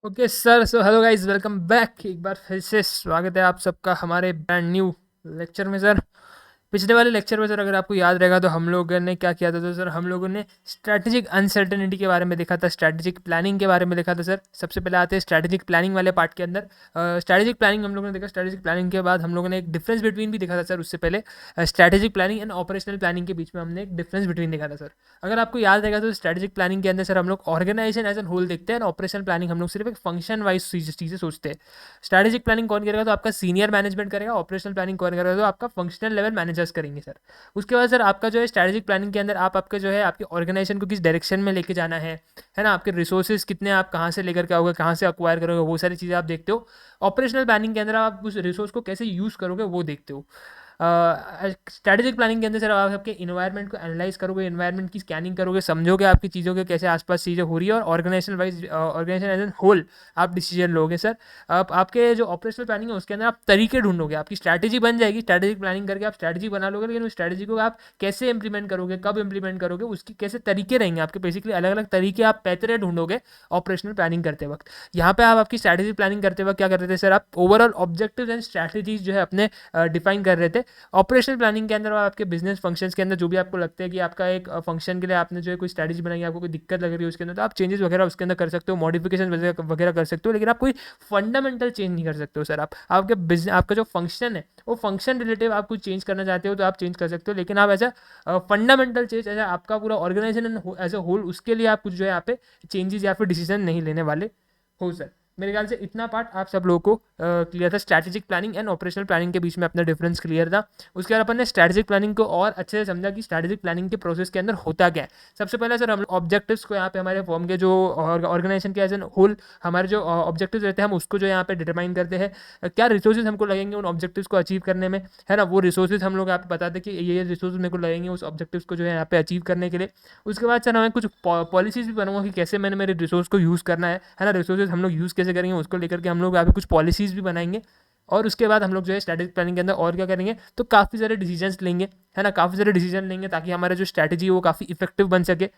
Okay sir, so hello guys, welcome back. एक बार फिर से स्वागत है आप सबका हमारे ब्रांड न्यू लेक्चर में सर। पिछले वाले लेक्चर में सर अगर आपको याद रहेगा तो हम लोगों ने क्या किया था, तो सर हम लोगों ने स्ट्रैटेजिक अनसर्टेनिटी के बारे में देखा था, स्ट्रैटेजिक प्लानिंग के बारे में देखा था सर। सबसे पहले आते हैं स्ट्रैटेजिक प्लानिंग वाले पार्ट के अंदर। स्ट्रैटेजिक प्लानिंग हम लोगों ने देखा। स्ट्रैटेजिक प्लानिंग के बाद हम लोगों ने एक डिफरेंस बिटवीन भी देखा था सर। उससे पहले strategic planning and operational planning के बीच में हमने एक डिफरेंस बिटवीन देखा था सर। अगर आपको याद रहेगा तो स्ट्रैटेजिक प्लानिंग के अंदर सर हम लोग ऑर्गेनाइजेशन एज एन होल देखते हैं, और ऑपरेशनल प्लानिंग हम लोग सिर्फ एक फंक्शन वाइज चीज़ें सोचते हैं। स्ट्रैटेजिक प्लानिंग कौन करेगा, तो आपका सीनियर मैनेजमेंट करेगा। ऑपरेशनल प्लानिंग कौन करेगा, तो आपका फंक्शनल लेवल मैनेजर्स करेंगे सर। उसके बाद सर आपका जो है स्ट्रैटेजिक प्लानिंग के अंदर आप आपका जो है आपकी ऑर्गेनाइजेशन को किस डायरेक्शन में लेके जाना है ना। आपके रिसोर्सेज कितने, आप कहाँ से लेकर के आओगे, कहाँ से अक्वायर करोगे, वो सारी चीज़ें आप देखते हो। ऑपरेशनल प्लानिंग के अंदर आप उस रिसोर्स को कैसे यूज़ करोगे वो देखते हो। स्ट्रैटेजिक प्लानिंग के अंदर सर आप आपके इन्वायरमेंट को एनालाइज करोगे, इन्वायरमेंट की स्कैनिंग करोगे, समझोगे आपकी चीज़ों के कैसे आसपास चीज़ें हो रही है, और organisation wise organisation as an whole आप डिसीजन लोगे सर। आप आपके जो ऑपरेशनल प्लानिंग है उसके अंदर आप तरीके ढूंढोगे। आपकी स्ट्रैटेजी बन जाएगी, स्ट्रैटेजिक प्लानिंग करके आप स्ट्रैटेजी बना लोगे, लेकिन उस स्ट्रैटेजी को आप कैसे इंप्लीमेंट करोगे, कब इंप्लीमेंट करोगे, उसकी कैसे तरीके रहेंगे आपके। बेसिकली अलग अलग तरीके आप पैतरे ढूंढोगे ऑपरेशनल प्लानिंग करते वक्त। यहाँ पे आप आपकी स्ट्रैटेजी प्लानिंग करते वक्त क्या कर रहे थे सर, आप ओवरऑल ऑब्जेक्टिव एंड स्ट्रैटेजीज जो है अपने डिफाइन कर रहे थे। ऑपरेशनल प्लानिंग के अंदर आपके बिजनेस फंक्शंस के अंदर जो भी आपको लगता है कि आपका एक फंक्शन के लिए आपने जो है कोई स्ट्रैटेजी बनाई, आपको कोई दिक्कत लग रही है उसके अंदर, तो आप चेंजेस वगैरह उसके अंदर कर सकते हो, मॉडिफिकेशन वगैरह कर सकते हो, लेकिन आप कोई फंडामेंटल चेंज नहीं कर सकते हो सर। आप आपके बिजनेस आपका जो फंक्शन है वो फंक्शन रिलेटिव आप कुछ चेंज करना चाहते हो तो आप चेंज कर सकते हो, लेकिन आप ऐसा फंडामेंटल चेंज ऐसा आपका पूरा ऑर्गेनाइजेशन एज अ होल उसके लिए आप कुछ जो है यहाँ पे चेंजेस या फिर डिसीजन नहीं लेने वाले हो सर। मेरे ख्याल से इतना पार्ट आप सब लोगों को क्लियर था। Strategic planning and operational planning के बीच में अपना डिफरेंस क्लियर था। उसके बाद अपन ने स्ट्रैटेजिक प्लानिंग को और अच्छे से समझा कि स्ट्रैटेजिक प्लानिंग के प्रोसेस के अंदर होता क्या है। सबसे पहले सर हम ऑब्जेक्टिव्स को यहाँ पे हमारे फॉर्म के जो ऑर्गेनाइजेशन के एज एन होल हमारे जो ऑब्जेक्टिव्स रहते हैं हम उसको जो यहाँ पे डिटरमाइन करते हैं। क्या रिसोर्सेज हमको लगेंगे उन ऑब्जेक्टिव्स को अचीव करने में, है ना। वो रिसोर्सेज हम लोग यहाँ पे बताते हैं कि ये रिसोर्सेज मेरे को लगेंगे उस ऑब्जेक्टिव्स को जो है यहाँ पे अचीव करने के लिए। उसके बाद सर हमें कुछ पॉलिसीज भी बनाऊंगा कि कैसे मैंने मेरे रिसोर्स को यूज़ करना है ना। रिसोर्सेज हम लोग यूज़ कैसे करेंगे उसको लेकर के हम लोग यहाँ पे कुछ पॉलिसीज भी बनाएंगे। और उसके बाद हम लोग जो है स्ट्रैटेजिक प्लानिंग के अंदर और क्या करेंगे, तो काफ़ी सारे डिसीजंस लेंगे, है ना। काफ़ी सारे डिसीजन लेंगे ताकि हमारा जो स्ट्रैटेजी है वो काफ़ी इफेक्टिव बन सके।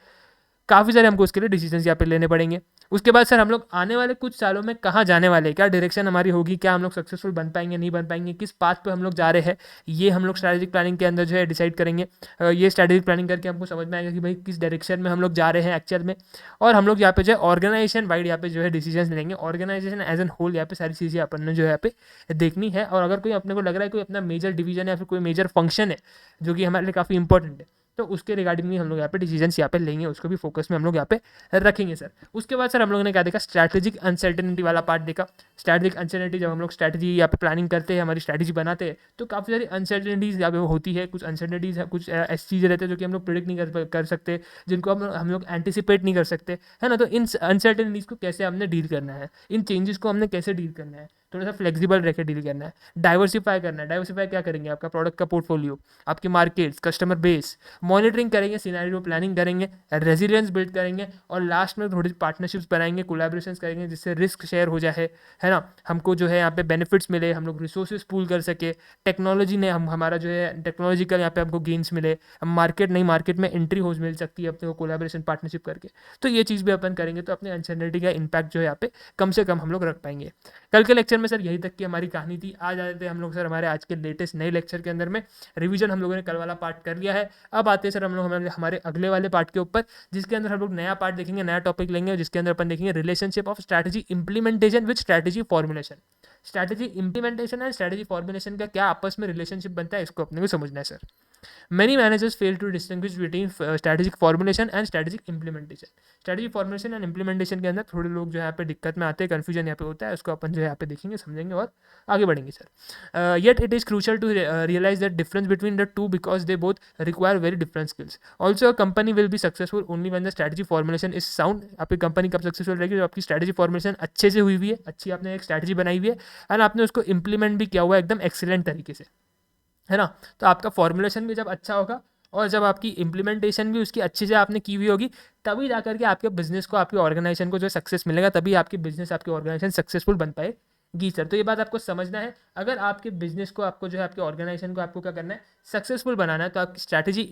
काफ़ी सारे हमको उसके लिए डिसीजन यहाँ पे लेने पड़ेंगे। उसके बाद सर हम लोग आने वाले कुछ सालों में कहाँ जाने वाले हैं, क्या डायरेक्शन हमारी होगी, क्या हम लोग सक्सेसफुल बन पाएंगे नहीं बन पाएंगे, किस पाथ पे हम लोग जा रहे हैं, ये हम लोग स्ट्रैटेजिक प्लानिंग के अंदर जो है डिसाइड करेंगे। ये स्ट्रैटेजिक प्लानिंग करके हमको समझ में आएगा कि भाई किस डायरेक्शन में हम लोग जा रहे हैं एक्चुअल में। और हम लोग यहाँ पे जो है ऑर्गेनाइजेशन वाइड यहाँ पे जो है डिसीजन लेंगे। ऑर्गेनाइजेशन एज एन होल यहाँ पे सारी चीज़ें अपन ने जो है यहाँ पे देखनी है। और अगर कोई अपने को लग रहा है कोई अपना मेजर डिवीजन या फिर कोई मेजर फंक्शन है जो कि हमारे लिए काफ़ी इंपॉर्टेंट है, तो उसके रिगार्डिंग भी हम लोग यहाँ पे डिसीजंस यहाँ पे लेंगे, उसको भी फोकस में हम लोग यहाँ पे रखेंगे सर। उसके बाद सर हम लोगों ने क्या देखा, स्ट्रैटेजिक अनसर्टेनिटी वाला पार्ट देखा। स्ट्रैटेजिक अनसर्टेनिटी जब हम लोग स्ट्रैटेजी यहाँ पे प्लानिंग करते हैं, हमारी स्ट्रैटेजी बनाते हैं, तो काफ़ी सारी अनसर्टेनिटीज़ यहाँ पे होती है। कुछ अनसर्टेनिटीज़ है, कुछ ऐसी चीज़ें रहती है जो कि हम लोग प्रिडिक्ट नहीं कर सकते, जिनको हम लोग एंटिसिपेट नहीं कर सकते, है ना। तो इन अनसर्टेनिटीज़ को कैसे हमने डील करना है, इन चेंजेस को हमने कैसे डील करना है, थोड़ा सा फ्लेक्सिबल रह के डील करना है। डाइवर्सिफाई करना है। डाइवर्सिफाई क्या करेंगे, आपका प्रोडक्ट का पोर्टफोलियो, आपके मार्केट्स, कस्टमर बेस, मॉनिटरिंग करेंगे, सिनेरियो प्लानिंग करेंगे, रेजिलियंस बिल्ड करेंगे, और लास्ट में थोड़ी पार्टनरशिप्स बनाएंगे, कोलैबोरेशंस करेंगे जिससे रिस्क शेयर हो जाए, है ना। हमको जो है यहाँ पे बेनिफिट्स मिले, हम लोग रिसोर्सेज पूल कर सके, टेक्नोलॉजी ने हमारा जो है टेक्नोलॉजिकल यहाँ पे हमको गेन्स मिले, हम मार्केट नई मार्केट में एंट्री हो मिल सकती है अपने को कोलैबोरेशन पार्टनरशिप करके। तो ये चीज़ भी अपन करेंगे तो अपने अनसर्टेनिटी का इम्पैक्ट जो है यहाँ पे कम से कम हम लोग रख पाएंगे। कल के लेक्चर में सर यही तक की हमारी कहानी थी। आज आ जाते हैं हम लोग सर हमारे आज के लेटेस्ट नए लेक्चर के अंदर में। रिवीजन हम लोगों ने कल वाला पार्ट कर लिया है। अब आते हैं सर हम लोग हमारे अगले वाले पार्ट के ऊपर, जिसके अंदर हम लोग नया पार्ट देखेंगे, नया टॉपिक लेंगे, जिसके अंदर अपन देखेंगे relationship of strategy implementation with strategy formulation. Strategy implementation and strategy formulation का क्या आपस में रिलेशनशिप बनता है, इसको अपने को समझना है sir. Many managers fail to distinguish between strategic formulation and strategic implementation. Strategy formulation and implementation के अंदर थोड़े लोग जो है यहाँ पे दिक्कत में आते हैं, कन्फ्यूजन यहाँ पे होता है, उसको अपन जो है यहाँ पे देखेंगे, समझेंगे और आगे बढ़ेंगे sir. Yet it is crucial to realize that difference between the two because they both require very different skills. Also a company will be successful only when the strategy formulation is sound. आपकी company कब successful रहेगी, जब आपकी strategy formulation अच्छे से हुई हुई है, अच्छी आपने एक स्ट्रैटेजी बनाई हुई है, एंड आपने उसको इंप्लीमेंट भी किया हुआ है एकदम एक्सीलेंट तरीके से, है ना। तो आपका फॉर्मुलेशन भी जब अच्छा होगा और जब आपकी इम्प्लीमेंटेशन भी उसकी अच्छी से आपने की हुई होगी, तभी जा करके आपके बिजनेस को, आपके ऑर्गेनाइजेशन को जो सक्सेस मिलेगा, तभी आपकी बिजनेस, आपकी ऑर्गेनाइजेशन सक्सेसफुल बन पाएगी सर। तो ये बात आपको समझना है। अगर आपके बिजनेस को, आपको जो है आपके ऑर्गेनाइजेशन को आपको क्या करना है, सक्सेसफुल बनाना है तो आपकी स्ट्रैटेजी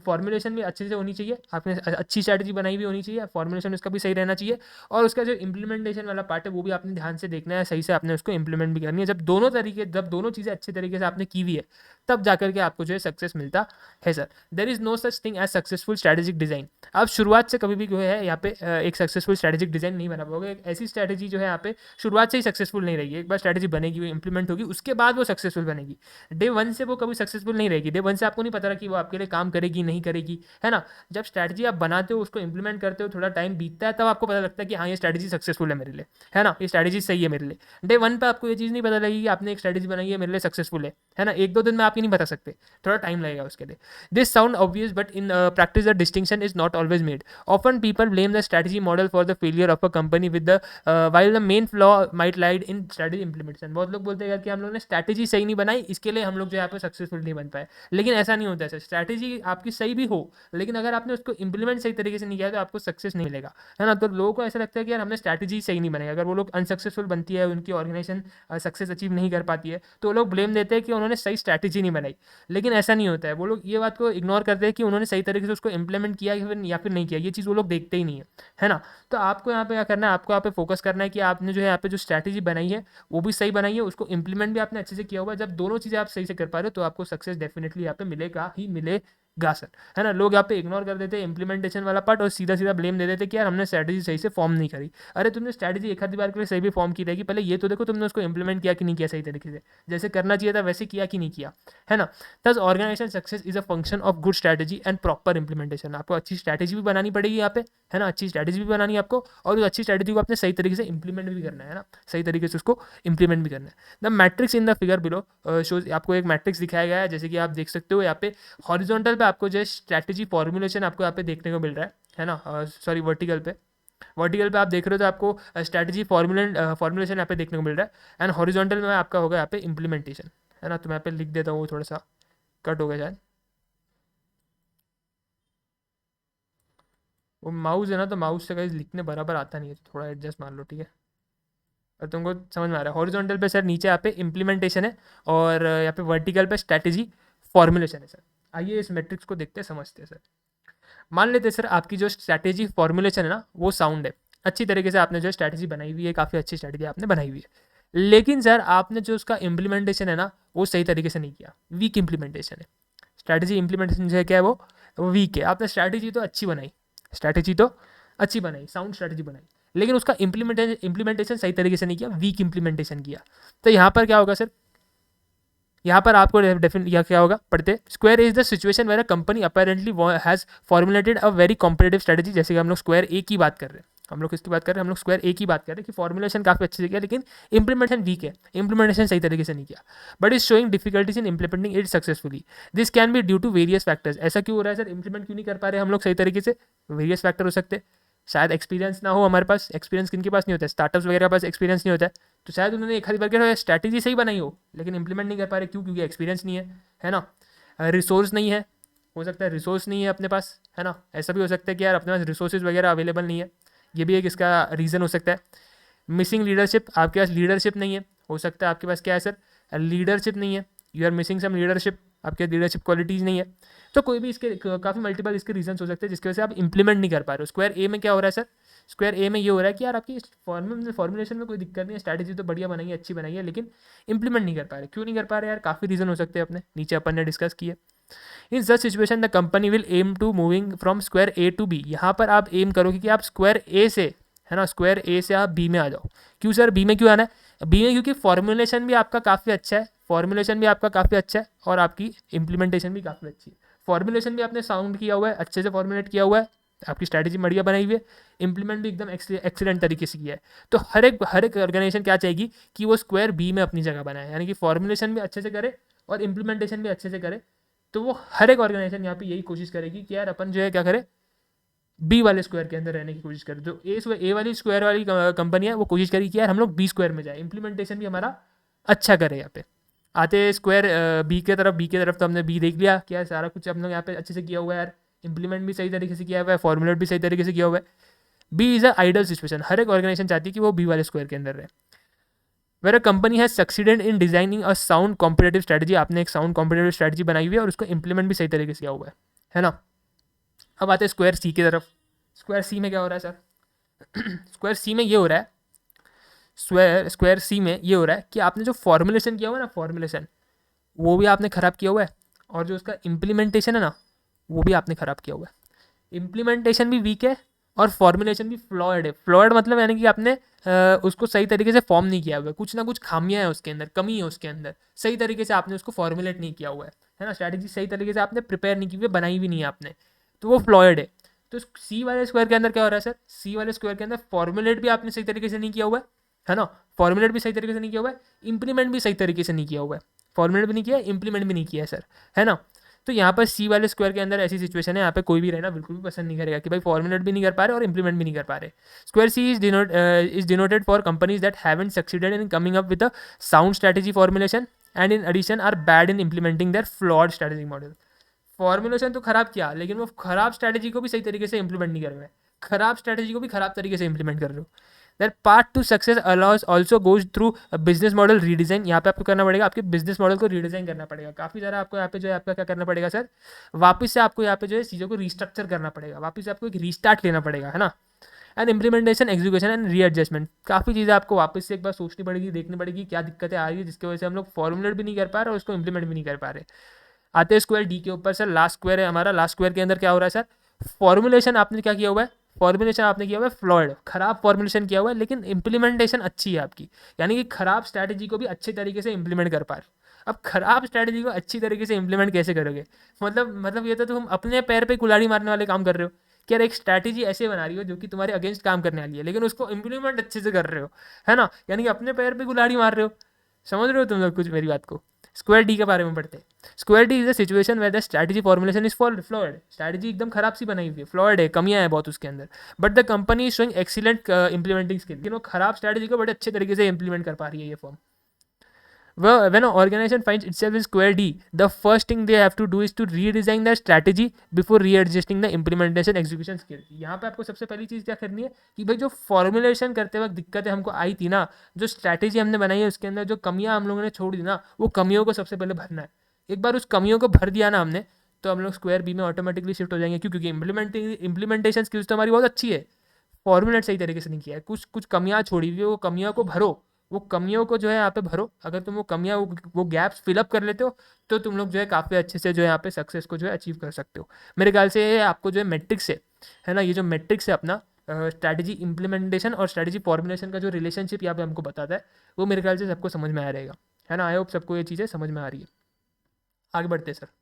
फॉर्मुलेशन भी अच्छे से होनी चाहिए, आपने अच्छी स्ट्रैटेजी बनाई हुई होनी चाहिए, फॉर्मुलेशन उसका भी सही रहना चाहिए, और उसका जो इम्प्लीमेंटेशन वाला पार्ट है वो भी आपने ध्यान से देखना है, सही से आपने उसको इम्प्लीमेंट भी करनी है। जब दोनों चीज़ें अच्छे तरीके से आपने की हुई है तब जाकर के आपको जो है सक्सेस मिलता है sir. There is no such thing as successful strategic design. आप शुरुआत से कभी भी जो है यहाँ पे एक सक्सेसफुल स्ट्रैटेजिक डिज़ाइन नहीं बना पाओगे। एक ऐसी स्ट्रैटेजी जो है यहाँ पे शुरुआत से ही सक्सेसफुल नहीं रहेगी। एक बार स्ट्रैटेजी बनेगी, वो इंप्लीमेंट होगी, उसके बाद वो सक्सेसफुल बनेगी। डे वन से वो कभी सक्सेसफुल नहीं रहेगी। डे वन से आपको नहीं पता कि वो आपके लिए काम करेगी नहीं करेगी, है ना। जब स्ट्रैटेजी आप बनाते हो, उसको इंप्लीमेंट करते हो, थोड़ा टाइम बीतता है, तब आपको पता लगता है कि हाँ ये स्ट्रैटेजी सक्सेसफुल है मेरे लिए, है ना, ये स्ट्रैटेजी सही है मेरे लिए। डे वन पे आपको ये चीज़ नहीं पता लगेगी कि आपने एक स्ट्रैटेजी बनाई है मेरे लिए सक्सेसफुल है ना। एक दो दिन में आप ये नहीं बता सकते, थोड़ा टाइम लगेगा उसके लिए। This sound obvious but in practice the distinction is not always made. Often people blame the strategy model for the failure of a company with the while the main flaw might lied in strategy implementation. बहुत लोग बोलते हैं कि हम लोगों ने strategy सही नहीं बनाई, इसके लिए हम लोग जो यहाँ पे सक्सेसफुल नहीं बन पाए। लेकिन ऐसा नहीं होता है सर, स्ट्रैटेजी आपकी सही भी हो लेकिन अगर आपने उसको इंप्लीमेंट सही तरीके से नहीं किया तो आपको सक्सेस नहीं मिलेगा, है ना। तो लोगों को ऐसा लगता है कि यार हमने स्ट्रैटेजी सही नहीं बनाई। अगर वो लोग अनसक्सेसफुल बनती है, उनकी ऑर्गेनाइजेशन सक्सेस अचीव नहीं कर पाती है, तो लोग ब्लेम देते हैं कि उन्होंने सही स्ट्रैटेजी नहीं बनाई। लेकिन ऐसा नहीं होता है, वो लोग ये बात को इग्नोर करते हैं कि उन्होंने सही तरीके से उसको इंप्लीमेंट किया या फिर नहीं किया। ये चीज़ वो लोग देखते ही नहीं है ना। तो आपको यहाँ पे क्या करना है, आपको यहाँ पे फोकस करना है कि आपने जो है यहाँ पे जो स्ट्रैटेजी बनाई है वो भी सही बनाई है, उसको इंप्लीमेंट भी आपने अच्छे से किया हुआ है। जब दोनों चीज़ें आप सही से कर पा रहे हो तो आपको सक्सेस डेफिनेटली यहाँ पे मिलेगा ही मिलेगा सर, है ना। लोग यहाँ पे इग्नोर कर देते हैं इंप्लीमेंटेशन वाला पार्ट और सीधा सीधा ब्लेम दे देते कि यार हमने स्ट्रैटेजी सही से फॉर्म नहीं करी। अरे तुमने स्ट्रैटेजी एक आधी बार के लिए सही भी फॉर्म की रहेगी, पहले ये तो देखो तुमने उसको इंप्लीमेंट किया कि नहीं किया सही तरीके से, जैसे करना चाहिए था वैसे किया कि नहीं किया, है ना। This organisation success is a function of good strategy and proper implementation. आपको अच्छी स्ट्रैटेजी भी बनानी पड़ेगी यहाँ पे, है ना, अच्छी स्ट्रैटेजी भी बनानी है आपको, और उस अच्छी स्ट्रैटेजी को आपने सही तरीके से इंप्लीमेंट भी करना है ना, सही तरीके से उसको इंप्लीमेंट भी करना है। The matrix in the figure below shows, आपको एक मैट्रिक्स दिखाया गया है, जैसे कि आप देख सकते हो यहाँ पे हॉरिजॉन्टल पे आपको जो स्ट्रैटेजी फॉर्मुलेशन आपको यहाँ पे देखने को मिल रहा है ना, सॉरी वर्टिकल पे आप देख रहे हो तो आपको स्ट्रैटेजी फॉर्मुलेशन यहाँ पे देखने को मिल रहा है, एंड हॉरिजॉन्टल में आपका होगा यहाँ पे इंप्लीमेंटेशन, है ना। तो मैं यहाँ पे लिख देता हूँ, थोड़ा सा कट हो गया शायद, वो माउस है ना, तो माउस से कहीं लिखने बराबर आता नहीं है, तो थोड़ा एडजस्ट मान लो, ठीक है। और तुमको समझ में आ रहा है, हॉरिजॉन्टल पे सर नीचे यहाँ पे इंप्लीमेंटेशन है और यहाँ पे वर्टिकल पे स्ट्रैटेजी फॉर्मुलेशन है सर। आइए इस मैट्रिक्स को देखते हैं, समझते हैं सर। मान लेते हैं सर आपकी जो स्ट्रैटेजी फॉर्मुलेशन है ना वो साउंड है, अच्छी तरीके से आपने जो स्ट्रैटेजी बनाई हुई है, काफ़ी अच्छी स्ट्रैटेजी आपने बनाई हुई है, लेकिन सर आपने जो उसका इम्प्लीमेंटेशन है ना वो सही तरीके से नहीं किया, वीक इम्प्लीमेंटेशन है। स्ट्रैटेजी इम्प्लीमेंटेशन जो है क्या है वो वीक है। आपने स्ट्रैटेजी तो अच्छी बनाई, स्ट्रैटेजी तो अच्छी बनाई, साउंड स्ट्रैटेजी बनाई, लेकिन उसका इम्प्लीमेंटेशन सही तरीके से नहीं किया, वीक इम्प्लीमेंटेशन किया। तो यहाँ पर क्या होगा सर, यहाँ पर आपको डेफिनेट या क्या होगा पढ़ते, square is the situation where a company apparently has formulated a very competitive strategy. जैसे कि हम लोग स्क्वायर ए की बात कर रहे हैं, हम लोग किसकी बात कर रहे हैं, हम लोग स्क्वायर ए की बात कर रहे हैं कि फॉर्मुलेशन काफ़ी अच्छे से किया लेकिन इंप्लीमेंटेशन वीक है, इंप्लीमेंटेशन सही तरीके से नहीं किया, but is showing difficulties in implementing it successfully. This can be due to various factors. ऐसा क्यों हो रहा है सर, इंप्लीमेंट क्यों नहीं कर पा रहे हम लोग सही तरीके से, वेरियस फैक्टर हो सकते हैं। शायद एक्सपीरियंस ना हो हमारे पास, एक्सपीरियंस किन के पास नहीं होता है, स्टार्टअप्स वगैरह के पास एक्सपीरियंस नहीं होता है, तो शायद उन्होंने एक आधी बार स्ट्रैटेजी सही बनाई हो लेकिन इंप्लीमेंट नहीं कर पा रहे, क्यों, क्योंकि एक्सपीरियंस नहीं है ना। रिसोर्स नहीं है, हो सकता है रिसोर्स नहीं है अपने पास, है ना। ऐसा भी हो सकता है कि यार अपने पास रिसोर्सेज वगैरह अवेलेबल नहीं है, ये भी एक इसका रीज़न हो सकता है। मिसिंग लीडरशिप, आपके पास लीडरशिप नहीं है, हो सकता है आपके पास क्या है सर, लीडरशिप नहीं है, you are missing some leadership, आपके लीडरशिप क्वालिटीज़ नहीं है। तो कोई भी इसके काफ़ी मल्टीपल इसके रीजन हो सकते हैं जिसकी वजह से आप इंप्लीमेंट नहीं कर पा रहे हो। स्क्वायर ए में क्या हो रहा है सर, स्क्वायर ए में ये हो रहा है कि यार आपकी फॉर्मुलेशन में कोई दिक्कत नहीं है, स्ट्रैटेजी तो बढ़िया बनाई है, अच्छी बनाई है, लेकिन इंप्लीमेंट नहीं कर पा रहे। क्यों नहीं कर पा रहे यार, काफ़ी रीज़न हो सकते हैं, अपने नीचे अपन ने डिस्कस किए। In such situation the company will aim to moving from square A to B. यहाँ पर आप एम करोगे कि आप स्क्वायर ए से, है ना, स्क्वायर ए से आप बी में आ जाओ। क्यों सर बी में क्यों आना है, बी में क्योंकि फॉर्मुलेशन भी आपका काफ़ी अच्छा है, फॉर्मुलेशन भी आपका काफ़ी अच्छा है और आपकी इंप्लीमेंटेशन भी काफ़ी अच्छी है। फॉर्मुलेशन भी आपने साउंड किया हुआ है, अच्छे से फॉर्मुलेट किया हुआ है, आपकी स्ट्रैटेजी बढ़िया बनाई हुई है, इंप्लीमेंट भी एकदम एक्सीलेंट तरीके से किया है। तो हर एक ऑर्गेनाइजेशन क्या चाहेगी कि वो स्क्वायर बी में अपनी जगह बनाए, यानी कि फॉर्मुलेशन भी अच्छे से करे और इंप्लीमेंटेशन भी अच्छे से करे। तो वो हर एक ऑर्गेनाइजेशन यहाँ पे यही कोशिश करेगी कि यार अपन जो है क्या करे, बी वाले स्क्वायर के अंदर रहने की कोशिश करे। जो ए वाली स्क्वायर वाली कंपनी है वो कोशिश करेगी कि यार हम लोग बी स्क्वायर में जाए, इंप्लीमेंटेशन भी हमारा अच्छा करे। यहाँ पे आते स्क्वायर बी के तरफ तो हमने बी देख लिया क्या सारा कुछ हम लोग यहाँ पे अच्छे से किया हुआ है यार, इंप्लीमेंट भी सही तरीके से किया हुआ है, फॉर्मुलेट भी सही तरीके से किया हुआ है। B is a ideal situation, हर एक ऑर्गेनाइजेशन चाहती है कि वो बी वाले स्क्वायर के अंदर रहे। Where a company has succeeded in designing a sound competitive strategy, आपने एक साउंड कॉम्पिटेटिव स्ट्रेटजी बनाई हुई है और उसको इंप्लीमेंट भी सही तरीके से किया हुआ है ना। अब आते हैं स्क्वायर सी की तरफ। स्क्वायर सी में क्या हो रहा है सर? स्क्वायर सी में ये हो रहा है, स्क्वायर सी में ये हो रहा है कि आपने जो फॉर्मुलेशन किया हुआ है ना, फॉर्मुलेशन वो भी आपने ख़राब किया हुआ है, और जो उसका इम्प्लीमेंटेशन है ना वो भी आपने ख़राब किया हुआ है। इम्प्लीमेंटेशन भी वीक है और फॉर्मुलेशन भी फ्लॉयड है। फ्लॉयड मतलब यानी कि आपने उसको सही तरीके से फॉर्म नहीं किया हुआ है, कुछ ना कुछ खामियां है उसके अंदर, कमी है उसके अंदर, सही तरीके से आपने उसको फॉर्मुलेट नहीं किया हुआ है ना। स्ट्रैटेजी सही तरीके से आपने प्रिपेयर नहीं की हुई, बनाई भी नहीं है आपने, तो वो फ्लॉयड है। तो सी वाले स्क्वायर के अंदर क्या हो रहा है सर? सी वाले स्क्वायर के अंदर फॉर्मुलेट भी आपने सही तरीके से नहीं किया हुआ है ना, फॉर्मुलेट भी सही तरीके से नहीं किया हुआ है, इंप्लीमेंट भी सही तरीके से नहीं किया हुआ है, फॉर्मुलेट भी नहीं किया, इंप्लीमेंट भी नहीं किया है सर, है ना। तो यहाँ पर सी वाले स्क्वायर के अंदर ऐसी सिचुएशन है, यहाँ पे कोई भी रहना बिल्कुल भी पसंद नहीं करेगा कि भाई फॉर्मुलेट भी नहीं कर पा रहे और इंप्लीमेंट भी नहीं कर पा रहे। Square C is denoted for companies that haven't succeeded in coming up with a sound strategy formulation and in addition are bad in implementing their flawed strategic model. Formulation तो खराब किया, लेकिन वो खराब स्ट्रैटेजी को भी सही तरीके से इंप्लीमेंट नहीं कर रहे हैं, खराब स्ट्रैटेजी को भी खराब तरीके से इंप्लीमेंट कर रहे हो। That part two success allows also goes through business model redesign. यहाँ पे आपको करना पड़ेगा, आपके बिजनेस मॉडल को रीडिजाइन करना पड़ेगा। काफ़ी सारा आपको यहाँ पे जो है आपका क्या करना पड़ेगा सर? वापस से आपको यहाँ पे जो है चीज़ों को रिस्ट्रक्चर करना पड़ेगा, वापस से आपको एक रीस्टार्ट लेना पड़ेगा, है ना। And implementation, execution and re adjustment, काफ़ी चीज़ें आपको वापस से एक बार सोचनी पड़ेगी, देखनी पड़ेगी क्या दिक्कतें आ रही है जिसकी वजह से हम लोग फॉर्मुलेट भी नहीं कर पा रहे और उसको इंप्लीमेंट भी नहीं कर पा रहे। आते हैं स्क्वायर डी के ऊपर सर। लास्ट स्क्वायर है हमारा, लास्ट स्क्वायर के अंदर क्या हो रहा है सर? फॉर्मुलेशन आपने क्या किया हुआ है? फॉर्मुलेशन आपने किया हुआ है फ्लॉयड, खराब फॉर्मुलेशन किया हुआ है, लेकिन इंप्लीमेंटेशन अच्छी है आपकी, यानी कि खराब स्ट्रैटेजी को भी अच्छे तरीके से इंप्लीमेंट कर पा रहे हो। अब खराब स्ट्रैटेजी को अच्छी तरीके से इंप्लीमेंट कैसे करोगे? मतलब ये तो तुम अपने पैर पे कुल्हाड़ी मारने वाले काम कर रहे हो कि यार एक स्ट्रैटेजी ऐसे बना रही हो जो कि तुम्हारे अगेंस्ट काम करने वाली है, लेकिन उसको इंप्लीमेंट अच्छे से कर रहे हो, है ना, यानी कि अपने पैर पे कुल्हाड़ी मार रहे हो। समझ रहे हो तुम लोग कुछ मेरी बात को? स्क्वायर डी के बारे में पढ़ते हैं। Square D is a situation where the strategy formulation is flawed, strategy एकदम खराब सी बनाई हुई है, फ्लॉयड है, कमियां है बहुत उसके अंदर, but the company is showing excellent implementing skill, लेकिन वो खराब स्ट्रैटेजी को बड़े अच्छे तरीके से इंप्लीमेंट कर पा रही है ये form. When an organization finds itself in square D, the first thing they have to do is to redesign their strategy before readjusting the implementation execution skill. यहाँ पे आपको सबसे पहली चीज़ क्या करनी है कि भाई जो फॉर्मुलेशन करते वक्त दिक्कतें हमको आई थी ना, जो स्ट्रैटेजी हमने बनाई है उसके अंदर जो कमियां हम लोगों ने छोड़ दी ना, वो कमियों को सबसे पहले भरना है। एक बार उस कमियों को भर दिया ना हमने, तो हम लोग स्क्वायर बी में ऑटोमेटिकली शिफ्ट हो जाएंगे। क्योंकि इंप्लीमेंटेशन स्किल्स तो हमारी बहुत अच्छी है, फॉर्मुलेट सही तरीके से नहीं किया है, कुछ कुछ कमियां छोड़ी हुई है, वो कमियों को भरो, वो कमियों को जो है यहाँ पे भरो। अगर तुम वो कमियां वो गैप्स फिलअप कर लेते हो तो तुम लोग जो है काफ़ी अच्छे से जो है यहाँ पे सक्सेस को जो है अचीव कर सकते हो। मेरे ख्याल से आपको जो है मैट्रिक्स है ना, ये जो मैट्रिक्स है अपना स्ट्रैटेजी इंप्लीमेंटेशन और स्ट्रैटेजी फॉर्मुलेशन का जो रिलेशनशिप यहाँ पे हमको बताता है, वो मेरे ख्याल से सबको समझ में आ रहेगा, है ना। आई होप सबको ये चीज़ें समझ में आ रही है। आगे बढ़ते हैं sir.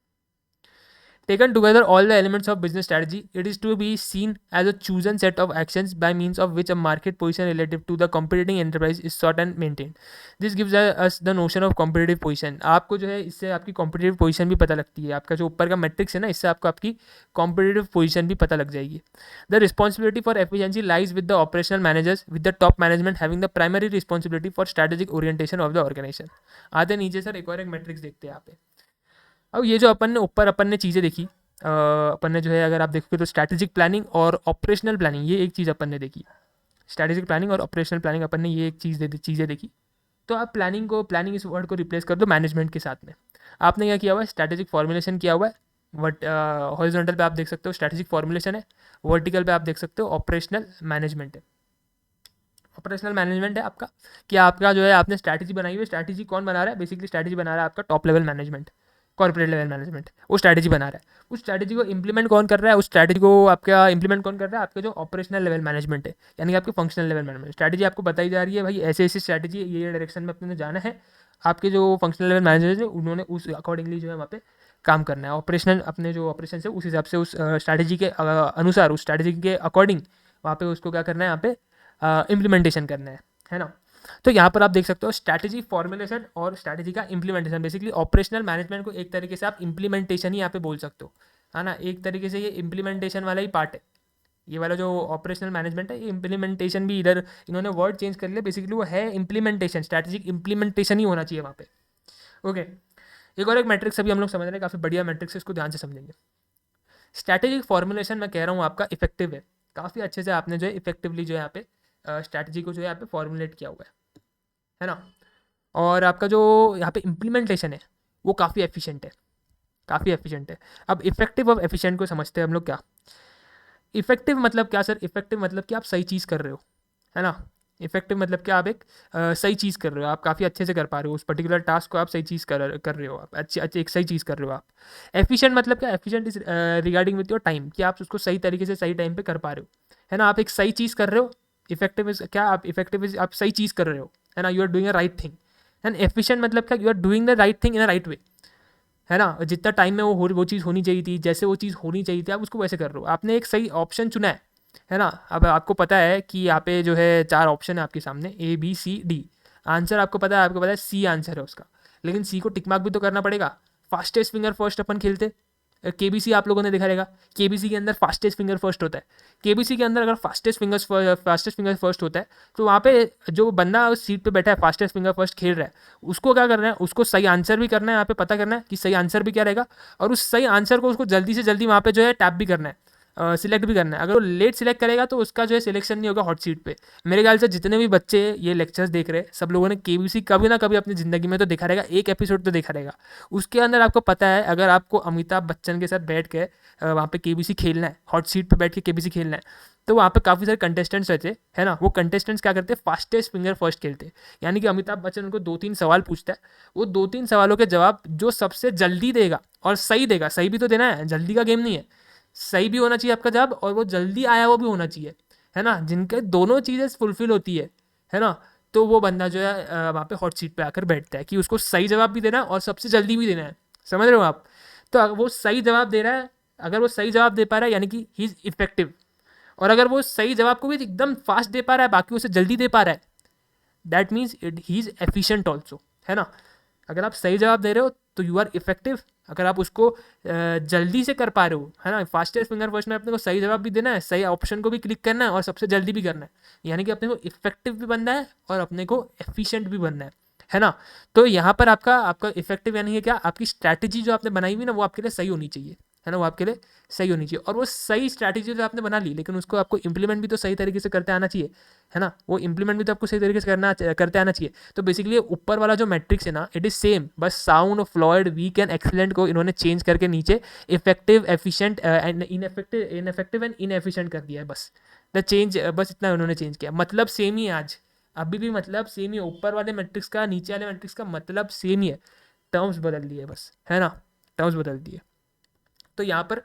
Taken together all the elements of business strategy, it is to be seen as a chosen set of actions by means of which a market position relative to the competing enterprise is sought and maintained. This gives us the notion of competitive position. आपको जो है इससे आपकी competitive position भी पता लगती है, आपका जो ऊपर का मैट्रिक्स है ना, इससे आपको आपकी competitive position भी पता लग जाएगी. The responsibility for efficiency lies with the operational managers, with the top management having the primary responsibility for strategic orientation of the organization. आते नीचे सर एक और एक मैट्रिक्स देखते हैं यहाँ पे। अब ये जो अपन ने चीज़ें देखी, अपन ने जो है अगर आप देखोगे तो स्ट्रैटेजिक प्लानिंग और ऑपरेशनल प्लानिंग, ये एक चीज़ अपन ने देखी। स्ट्रैटेजिक प्लानिंग और ऑपरेशनल प्लानिंग अपन ने ये एक चीज़ें देखी। तो आप प्लानिंग इस वर्ड को रिप्लेस कर दो मैनेजमेंट के साथ में। आपने क्या किया हुआ है? स्ट्रैटेजिक फॉर्मुलेशन किया हुआ है। हॉरिजॉन्टल पे आप देख सकते हो स्ट्रैटेजिक फॉर्मुलेशन है, वर्टिकल पे आप देख सकते हो ऑपरेशनल मैनेजमेंट है। ऑपरेशनल मैनेजमेंट है आपका कि आपका जो है आपने स्ट्रैटेजी बनाई हुई है। स्ट्रैटेजी कौन बना रहा है? बेसिकली स्ट्रैटेजी बना रहा है आपका top level management, corporate level management, वो स्ट्रैटेजी बना रहा है। उस स्ट्रैटेजी को इंप्लीमेंट कौन कर रहा है? उस स्ट्रैटेजी को आपका इंप्लीमेंट कौन कर रहा है? आपके जो ऑपरेशनल लेवल मैनेजमेंट है, यानी कि आपके फंक्शनल लेवल मैनेजमेंट। स्ट्रैटेजी आपको बताई जा रही है भाई ऐसे ऐसी स्ट्रैटेजी, ये डायरेक्शन में अपने जाना है। आपके जो फंक्शनल लेवल मैनेजर है उन्होंने उस अकॉर्डिंगली जो है वहाँ पे काम करना है। ऑपरेशनल अपने जो ऑपरेशन है उस हिसाब से उस स्ट्रैटेजी के अनुसार, उस स्ट्रैटेजी के अकॉर्डिंग वहाँ पे उसको क्या करना है, यहाँ पे इम्प्लीमेंटेशन करना है ना। तो यहाँ पर आप देख सकते हो स्ट्रैटेजी फॉर्मुलेशन और स्ट्रैटेजी का इंप्लीमेंटेशन। बेसिकली ऑपरेशनल मैनेजमेंट को एक तरीके से आप इंप्लीमेंटेशन ही यहाँ पे बोल सकते हो, है ना। एक तरीके से ये इंप्लीमेंटेशन वाला ही पार्ट है। ये वाला जो ऑपरेशनल मैनेजमेंट है, ये इंप्लीमेंटेशन भी, इधर इन्होंने वर्ड चेंज कर लिया, बेसिकली वो है इंप्लीमेंटेशन, स्ट्रैटेजिक इंप्लीमेंटेशन ही होना चाहिए वहाँ पे। ओके, एक और एक मैट्रिक्स अभी हम लोग समझ रहे हैं, काफ़ी बढ़िया मैट्रिक्स है, इसको ध्यान से समझेंगे। स्ट्रैटेजिक फॉर्मुलेशन मैं कह रहा हूँ आपका इफेक्टिव है, काफ़ी अच्छे से आपने जो है इफेक्टिवली जो है यहाँ पे स्ट्रैटेजी को जो है यहाँ पे फॉर्मुलेट किया हुआ है ना। और आपका जो यहाँ पे इम्प्लीमेंटेशन है वो काफ़ी एफिशिएंट है, काफ़ी एफिशिएंट है। अब इफेक्टिव और एफिशिएंट को समझते हैं हम लोग क्या। इफेक्टिव मतलब क्या सर? इफेक्टिव मतलब कि आप सही चीज़ कर रहे हो, है ना। इफेक्टिव मतलब कि आप एक सही चीज़ कर रहे हो, आप काफ़ी अच्छे से कर पा रहे हो उस पर्टिकुलर टास्क को, आप सही चीज़ कर रहे हो, आप अच्छी अच्छी एक सही चीज़ कर रहे हो आप। एफिशिएंट मतलब क्या? Efficient is regarding with your time, कि आप उसको सही तरीके से सही टाइम पे कर पा रहे हो, है ना। आप एक सही चीज़ कर रहे हो। इफेक्टिव इज क्या? आप इफेक्टिव इज आप सही चीज़ कर रहे हो, है ना। You are doing a right thing. And efficient मतलब क्या? You are doing the right thing in a right way, है ना। जितना टाइम में वो चीज़ होनी चाहिए थी, जैसे वो चीज़ होनी चाहिए थी, आप उसको वैसे कर रहे हो। आपने एक सही ऑप्शन चुना है ना। अब आपको पता है कि यहाँ पे जो है 4 ऑप्शन है आपके सामने, A B C D. Answer आपको पता है सी आंसर है उसका, लेकिन सी को टिक मार्क भी तो करना पड़ेगा। फास्टेस्ट फिंगर फर्स्ट अपन खेलते, केबीसी आप लोगों ने देखा रहेगा। केबीसी के अंदर फास्टेस्ट फिंगर फर्स्ट होता है। केबीसी के अंदर अगर फास्टेस्ट फिंगर फर्स्ट होता है, तो वहाँ पे जो बंदा उस सीट पे बैठा है, फास्टेस्ट फिंगर फर्स्ट खेल रहा है, उसको क्या करना है? उसको सही आंसर भी करना है, यहाँ पे पता करना है कि सही आंसर भी क्या रहेगा, और उस सही आंसर को उसको जल्दी से जल्दी वहाँ पे जो है टैप भी करना है, सिलेक्ट भी करना है। अगर वो लेट सिलेक्ट करेगा तो उसका जो है सिलेक्शन नहीं होगा हॉट सीट पे। मेरे ख्याल से जितने भी बच्चे ये लेक्चर्स देख रहे हैं, सब लोगों ने केबीसी कभी ना कभी अपनी ज़िंदगी में तो देखा रहेगा, एक एपिसोड तो देखा रहेगा। उसके अंदर आपको पता है, अगर आपको अमिताभ बच्चन के साथ बैठ के वहाँ पे केबीसी खेलना है, हॉट सीट पे बैठ के केबीसी खेलना है, तो वहाँ पे काफ़ी सारे कंटेस्टेंट्स रहते हैं, है ना। वो कंटेस्टेंट्स क्या करते हैं? फास्टेस्ट फिंगर फर्स्ट खेलते हैं। यानी कि अमिताभ बच्चन उनको 2-3 सवाल पूछता है, वो 2-3 सवालों के जवाब जो सबसे जल्दी देगा और सही देगा, सही भी तो देना है, जल्दी का गेम नहीं है, सही भी होना चाहिए आपका जवाब, और वो जल्दी आया वो भी होना चाहिए, है ना। जिनके दोनों चीज़ें फुलफिल होती है ना, तो वो बंदा जो है वहाँ पे हॉट सीट पे आकर बैठता है, कि उसको सही जवाब भी देना है और सबसे जल्दी भी देना है। समझ रहे हो आप? तो अगर वो सही जवाब दे रहा है, अगर वो सही जवाब दे पा रहा है, यानी कि ही इज़ इफेक्टिव। और अगर वो सही जवाब को भी एकदम फास्ट दे पा रहा है, बाकी उसे जल्दी दे पा रहा है, that means he is efficient also, है ना। अगर आप सही जवाब दे रहे हो तो यू आर इफेक्टिव। अगर आप उसको जल्दी से कर पा रहे हो, है ना, फास्टेस्ट फिंगर फर्स्ट में अपने को सही जवाब भी देना है, सही ऑप्शन को भी क्लिक करना है, और सबसे जल्दी भी करना है, यानी कि अपने को इफेक्टिव भी बनना है और अपने को एफिशिएंट भी बनना है ना। तो यहाँ पर आपका आपका इफेक्टिव यानी कि क्या? आपकी स्ट्रैटेजी जो आपने बनाई हुई ना, वो आपके लिए सही होनी चाहिए, है ना। वो आपके लिए सही होनी चाहिए, और वो सही स्ट्रैटेजी जो आपने बना ली, लेकिन उसको आपको इंप्लीमेंट भी तो सही तरीके से करते आना चाहिए, है ना। वो इंप्लीमेंट भी तो आपको सही तरीके से करते आना चाहिए। तो बेसिकली ऊपर वाला जो मैट्रिक्स है ना, इट इज सेम, बस sound, flawed, weak and excellent को इन्होंने चेंज करके नीचे effective, efficient and ineffective and inefficient कर दिया है, बस द चेंज, बस इतना उन्होंने चेंज किया। मतलब सेम ही है आज, अभी भी मतलब सेम ही है। ऊपर वाले मैट्रिक्स का, नीचे वाले मैट्रिक्स का मतलब सेम ही है, टर्म्स बदल दिए बस, है ना। टर्म्स बदल दिए। तो यहाँ पर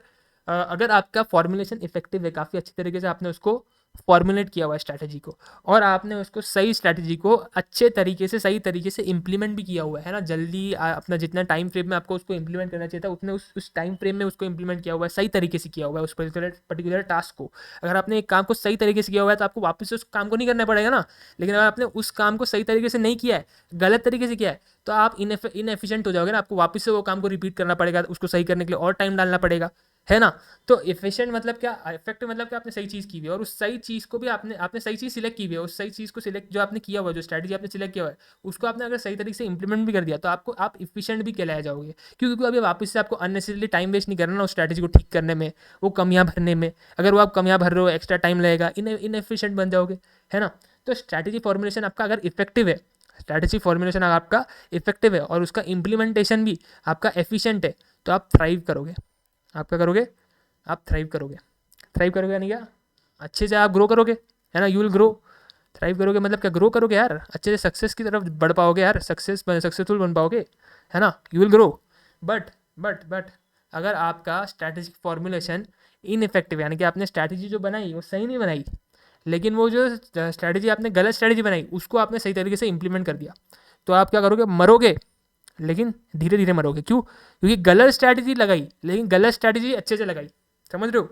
अगर आपका फॉर्मुलेशन इफेक्टिव है, काफ़ी अच्छी तरीके से आपने उसको फॉर्मुलेट किया हुआ है स्ट्रैटेजी को, और आपने उसको सही स्ट्रैटेजी को अच्छे तरीके से, सही तरीके से इंप्लीमेंट भी किया हुआ है ना। जल्दी अपना जितना टाइम फ्रेम में आपको उसको इंप्लीमेंट करना चाहिए था, उतने उस टाइम फ्रेम में उसको इंप्लीमेंट किया हुआ है, सही तरीके से किया हुआ है उस पर्टिकुलर टास्क को। अगर आपने एक काम को सही तरीके से किया हुआ है, तो आपको वापस से उस काम को नहीं करना पड़ेगा ना। लेकिन अगर आपने उस काम को सही तरीके से नहीं किया है, गलत तरीके से किया है, तो आप इनएफिशिएंट हो जाओगे ना। आपको वापस से वो काम को रिपीट करना पड़ेगा, उसको सही करने के लिए और टाइम डालना पड़ेगा, है ना। तो इफिशिएंट मतलब क्या? इफेक्टिव मतलब क्या? आपने सही चीज़ की हुई है, और उस सही चीज़ को भी आपने सही चीज़ सिलेक्ट की हुई है। उस सही चीज़ को सिलेक्ट जो आपने किया हुआ है, जो स्ट्रैटेजी आपने सिलेक्ट किया हुआ है, उसको आपने अगर सही तरीके से इंप्लीमेंट भी कर दिया, तो आप इफिशिएंट भी कहलाए जाओगे। क्योंकि अभी वापस से आपको अननेसेसरली टाइम वेस्ट नहीं करना ना उस स्ट्रैटेजी को ठीक करने में, वो कमियाँ भरने में। अगर वो आप कमियाँ भर रहे हो, एक्स्ट्रा टाइम लगेगा, इनएफिशिएंट बन जाओगे, है ना। तो स्ट्रैटेजी फॉर्मुलेशन आपका अगर इफेक्टिव है, स्ट्रैटेजी फॉर्मुलेशन आपका इफेक्टिव है, और उसका इम्प्लीमेंटेशन भी आपका एफिशिएंट है, तो आप थ्राइव करोगे। आप क्या करोगे? आप थ्राइव करोगे। थ्राइव करोगे यानी क्या? अच्छे से आप ग्रो करोगे, है ना। You will grow. थ्राइव करोगे मतलब क्या? ग्रो करोगे यार, अच्छे से सक्सेस की तरफ बढ़ पाओगे यार, सक्सेसफुल बन पाओगे, है ना। You will grow. बट अगर आपका स्ट्रैटेजिक फॉर्मुलेशन इनइफेक्टिव, यानी कि आपने स्ट्रैटेजी जो बनाई वो सही नहीं बनाई, लेकिन वो जो स्ट्रैटेजी आपने गलत स्ट्रैटेजी बनाई, उसको आपने सही तरीके से इंप्लीमेंट कर दिया, तो आप क्या करोगे? मरोगे, लेकिन धीरे धीरे मरोगे। क्यों? क्योंकि गलत स्ट्रैटेजी लगाई, लेकिन गलत स्ट्रैटेजी अच्छे से लगाई। समझ रहे हो?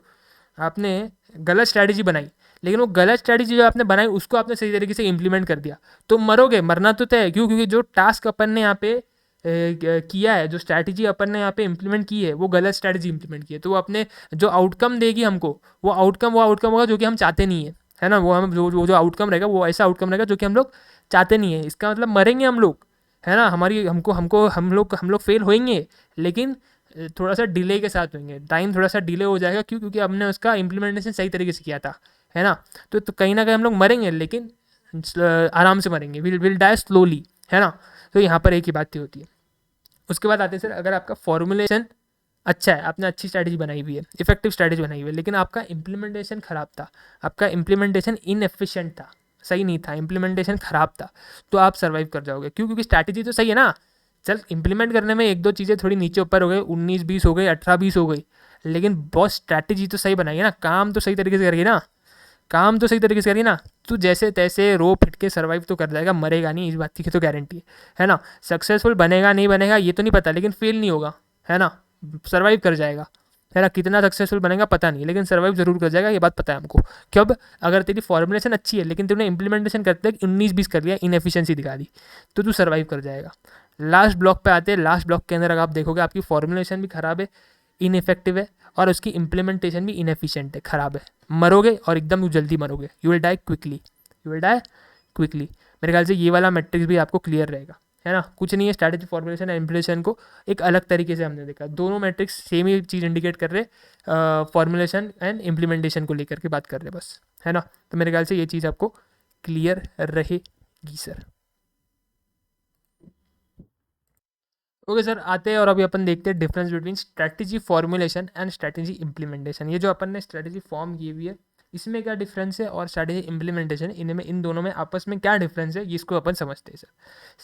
आपने गलत स्ट्रैटेजी बनाई, लेकिन वो गलत स्ट्रैटेजी जो आपने बनाई, उसको आपने सही तरीके से इंप्लीमेंट कर दिया, तो मरोगे, मरना तो तय है। क्यों? क्योंकि जो टास्क अपन ने यहाँ पे किया है, जो स्ट्रैटेजी अपन ने यहाँ पे इंप्लीमेंट की है, वो गलत स्ट्रैटेजी इंप्लीमेंट की है। तो वो अपने जो आउटकम देगी हमको, वो आउटकम होगा जो कि हम चाहते नहीं है ना। वो हम जो आउटकम रहेगा, वो ऐसा आउटकम रहेगा जो कि हम लोग चाहते नहीं है। इसका मतलब मरेंगे हम लोग, है ना। हमारी हमको हम लोग फेल होंगे, लेकिन थोड़ा सा डिले के साथ होंगे। टाइम थोड़ा सा डिले हो जाएगा। क्यों? क्योंकि हमने उसका इम्प्लीमेंटेशन सही तरीके से किया था, है ना। तो कहीं ना कहीं हम लोग मरेंगे, लेकिन आराम से मरेंगे, विल डाई स्लोली, है ना। तो यहाँ पर एक ही बात ही होती है। उसके बाद आते हैं सर, अगर आपका फॉर्मुलेशन अच्छा है, आपने अच्छी स्ट्रैटेजी बनाई हुई है, इफेक्टिव स्ट्रैटेजी बनाई हुई है, लेकिन आपका इम्प्लीमेंटेशन ख़राब था, आपका इम्प्लीमेंटेशन इनएफिशिएंट था, सही नहीं था, इम्प्लीमेंटेशन ख़राब था, तो आप सर्वाइव कर जाओगे। क्यों? क्योंकि स्ट्रैटेजी तो सही है ना, चल इम्प्लीमेंट करने में एक दो चीज़ें थोड़ी नीचे ऊपर हो गई, 19-20 हो गई, 18-20 हो गई, लेकिन बॉस स्ट्रैटेजी तो सही बनाई है ना, काम तो सही तरीके से करिए ना, काम तो सही तरीके से करिए ना, तू जैसे तैसे रो फिट के सर्वाइव तो कर जाएगा, मरेगा नहीं, इस बात की तो गारंटी है ना। सक्सेसफुल बनेगा नहीं बनेगा ये तो नहीं पता, लेकिन फेल नहीं होगा, है ना, सर्वाइव कर जाएगा, है ना। कितना सक्सेसफुल बनेगा पता नहीं, लेकिन सर्वाइव जरूर कर जाएगा, ये बात पता है हमको। कब? अगर तेरी फॉर्मुलेशन अच्छी है लेकिन तूने इंप्लीमेंटेशन करते 19-20 कर लिया, इनएफिशिएंसी दिखा दी, तो तू सर्वाइव कर जाएगा। लास्ट ब्लॉक पे आते हैं, लास्ट ब्लॉक के अंदर अगर आप देखोगे आपकी फॉर्मुलेशन भी खराब है, इनइफेक्टिव है, और उसकी इंप्लीमेंटेशन भी इनएफिशिएंट है, खराब है, मरोगे और एकदम जल्दी मरोगे, you will die quickly, you will die quickly. मेरे ख्याल से ये वाला मैट्रिक्स भी आपको क्लियर रहेगा, है ना। कुछ नहीं है, स्ट्रैटेजी फॉर्मुलेशन एंड इम्प्लीमेंटेशन को एक अलग तरीके से हमने देखा, दोनों मैट्रिक्स सेम ही चीज़ इंडिकेट कर रहे, फॉर्मुलेशन एंड इम्प्लीमेंटेशन को लेकर के बात कर रहे बस, है ना। तो मेरे ख्याल से ये चीज़ आपको क्लियर रहेगी सर। ओके सर, आते हैं और अभी अपन देखते हैं difference between strategy formulation and strategy implementation. ये जो अपन ने स्ट्रैटेजी फॉर्म की हुई है, इसमें क्या डिफरेंस है, और स्ट्रैटेजी इम्प्लीमेंटेशन, इनमें इन दोनों में आपस में क्या डिफरेंस है, इसको अपन समझते हैं sir.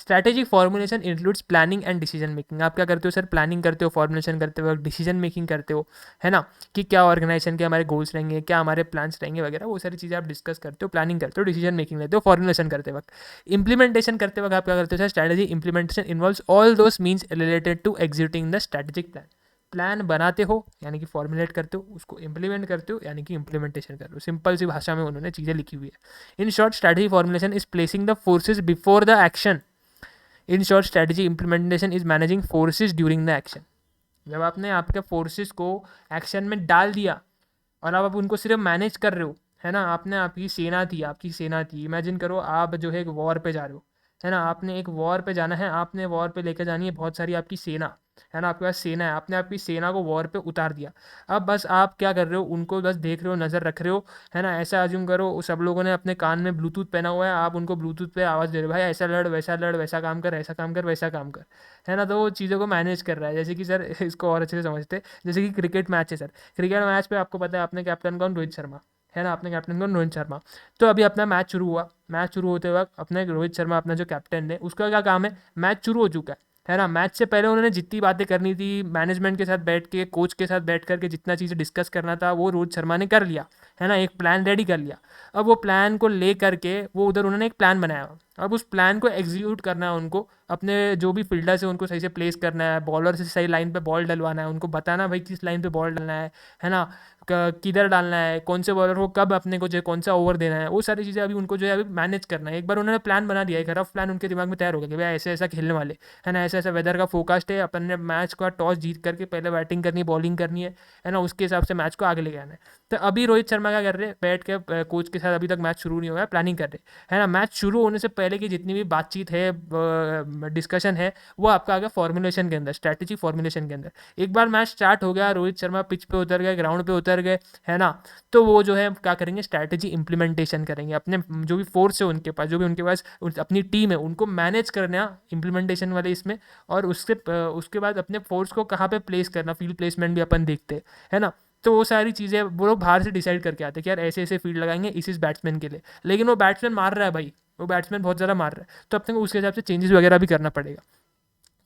Strategy formulation includes planning and decision making. आप क्या करते हो सर? प्लानिंग करते हो, फॉर्मुलेशन करते हो, डिसीजन मेकिंग करते हो, है ना, कि क्या ऑर्गेनाइजेशन के हमारे गोल्स रहेंगे, क्या हमारे प्लान्स रहेंगे वगैरह, वो सारी चीज़ें आप डिस्कस करते हो, प्लानिंग करते हो, डिसीजन मेकिंग लेते हो फॉर्मुलेशन करते वक्त। इंप्लीमेंटेशन करते वक्त आप क्या करते हो sir? Strategy implementation involves all those means related to executing the strategic plan. Plan बनाते हो यानी कि फॉर्मुलेट करते हो, उसको इंप्लीमेंट करते हो यानी कि इंप्लीमेंटेशन करते हो। सिंपल सी भाषा में उन्होंने चीज़ें लिखी हुई है। In short, strategy formulation is placing the forces before the action. In short, strategy implementation is managing forces during the action. जब आपने आपके फोर्सेस को एक्शन में डाल दिया और अब आप उनको सिर्फ मैनेज कर रहे हो, है ना, आपने आपकी सेना थी, इमेजिन करो आप जो है एक वॉर पे जा रहे हो, है ना, आपने एक वॉर पे जाना है, आपने वॉर पे लेकर जानी है बहुत सारी आपकी सेना, है ना, आपके पास सेना है, आपने आपकी सेना को वॉर पे उतार दिया। अब बस आप क्या कर रहे हो? उनको बस देख रहे हो, नज़र रख रहे हो, है ना। ऐसा अज्यूम करो सब लोगों ने अपने कान में ब्लूटूथ पहना हुआ है, आप उनको ब्लूटूथ पे आवाज़ दे रहे हो, भाई ऐसा लड़, वैसा लड़, वैसा काम कर, ऐसा काम कर, वैसा काम कर, है ना। तो वो चीज़ों को मैनेज कर रहा है, जैसे कि सर इसको और अच्छे से समझते हैं, जैसे कि क्रिकेट मैच है सर, क्रिकेट मैच पे आपको पता है अपने कैप्टन कौन? रोहित शर्मा, है ना, अपने कैप्टन कौन? रोहित शर्मा। तो अभी अपना मैच शुरू हुआ, मैच शुरू होते वक्त अपने रोहित शर्मा, अपना जो कैप्टन है, उसका क्या काम है? मैच शुरू हो चुका है ना, मैच से पहले उन्होंने जितनी बातें करनी थी, मैनेजमेंट के साथ बैठ के, कोच के साथ बैठ करके जितना चीज़ें डिस्कस करना था, वो रोहित शर्मा ने कर लिया, है ना, एक प्लान रेडी कर लिया। अब वो प्लान को ले करके वो उधर उन्होंने एक प्लान बनाया, अब उस प्लान को एग्जीक्यूट करना है उनको, अपने जो भी फील्डर्स है उनको सही से प्लेस करना है, बॉलर से सही लाइन पे बॉल डलवाना है, उनको बताना भाई किस लाइन पे बॉल डालना है ना, किधर डालना है, कौन से बॉलर को कब अपने को जो है कौन सा ओवर देना है, वो सारी चीज़ें अभी उनको जो है अभी मैनेज करना है। एक बार उन्होंने प्लान बना दिया, एक रफ प्लान उनके दिमाग में तैयार हो गया कि भाई ऐसे ऐसा खेलने वाले, है ना, ऐसा ऐसा वेदर का फोकास्ट है, अपन ने मैच का टॉस जीत करके पहले बैटिंग करनी है, बॉलिंग करनी है ना, उसके हिसाब से मैच को आगे ले आना है। तो अभी रोहित शर्मा क्या कर रहे हैं? बैठ के कोच के साथ, अभी तक मैच शुरू नहीं हुआ है, प्लानिंग कर रहे हैं, है ना। मैच शुरू होने से पहले की जितनी भी बातचीत है, डिस्कशन है, वो आपका आ गया फॉर्मुलेशन के अंदर, स्ट्रैटेजी फॉर्मुलेशन के अंदर। एक बार मैच स्टार्ट हो गया, रोहित शर्मा पिच पे उतर गए, ग्राउंड पे उतर गए, है ना, तो वो जो है क्या करेंगे? स्ट्रैटेजी इंप्लीमेंटेशन करेंगे, अपने जो भी फोर्स है उनके पास, जो भी उनके पास अपनी टीम है, उनको मैनेज करना इंप्लीमेंटेशन वाले इसमें, और उसके बाद अपने फोर्स को कहाँ पे प्लेस करना, फील्ड प्लेसमेंट भी अपन देखते हैं, है ना। तो वो सारी चीज़ें वो लोग बाहर से डिसाइड करके आते हैं कि यार ऐसे ऐसे फील्ड लगाएंगे इस बैट्समैन के लिए, लेकिन वो बैट्समैन मार रहा है भाई, वो बैट्समैन बहुत ज़्यादा मार रहा है, तो अपने को उसके हिसाब से चेंजेस वगैरह भी करना पड़ेगा।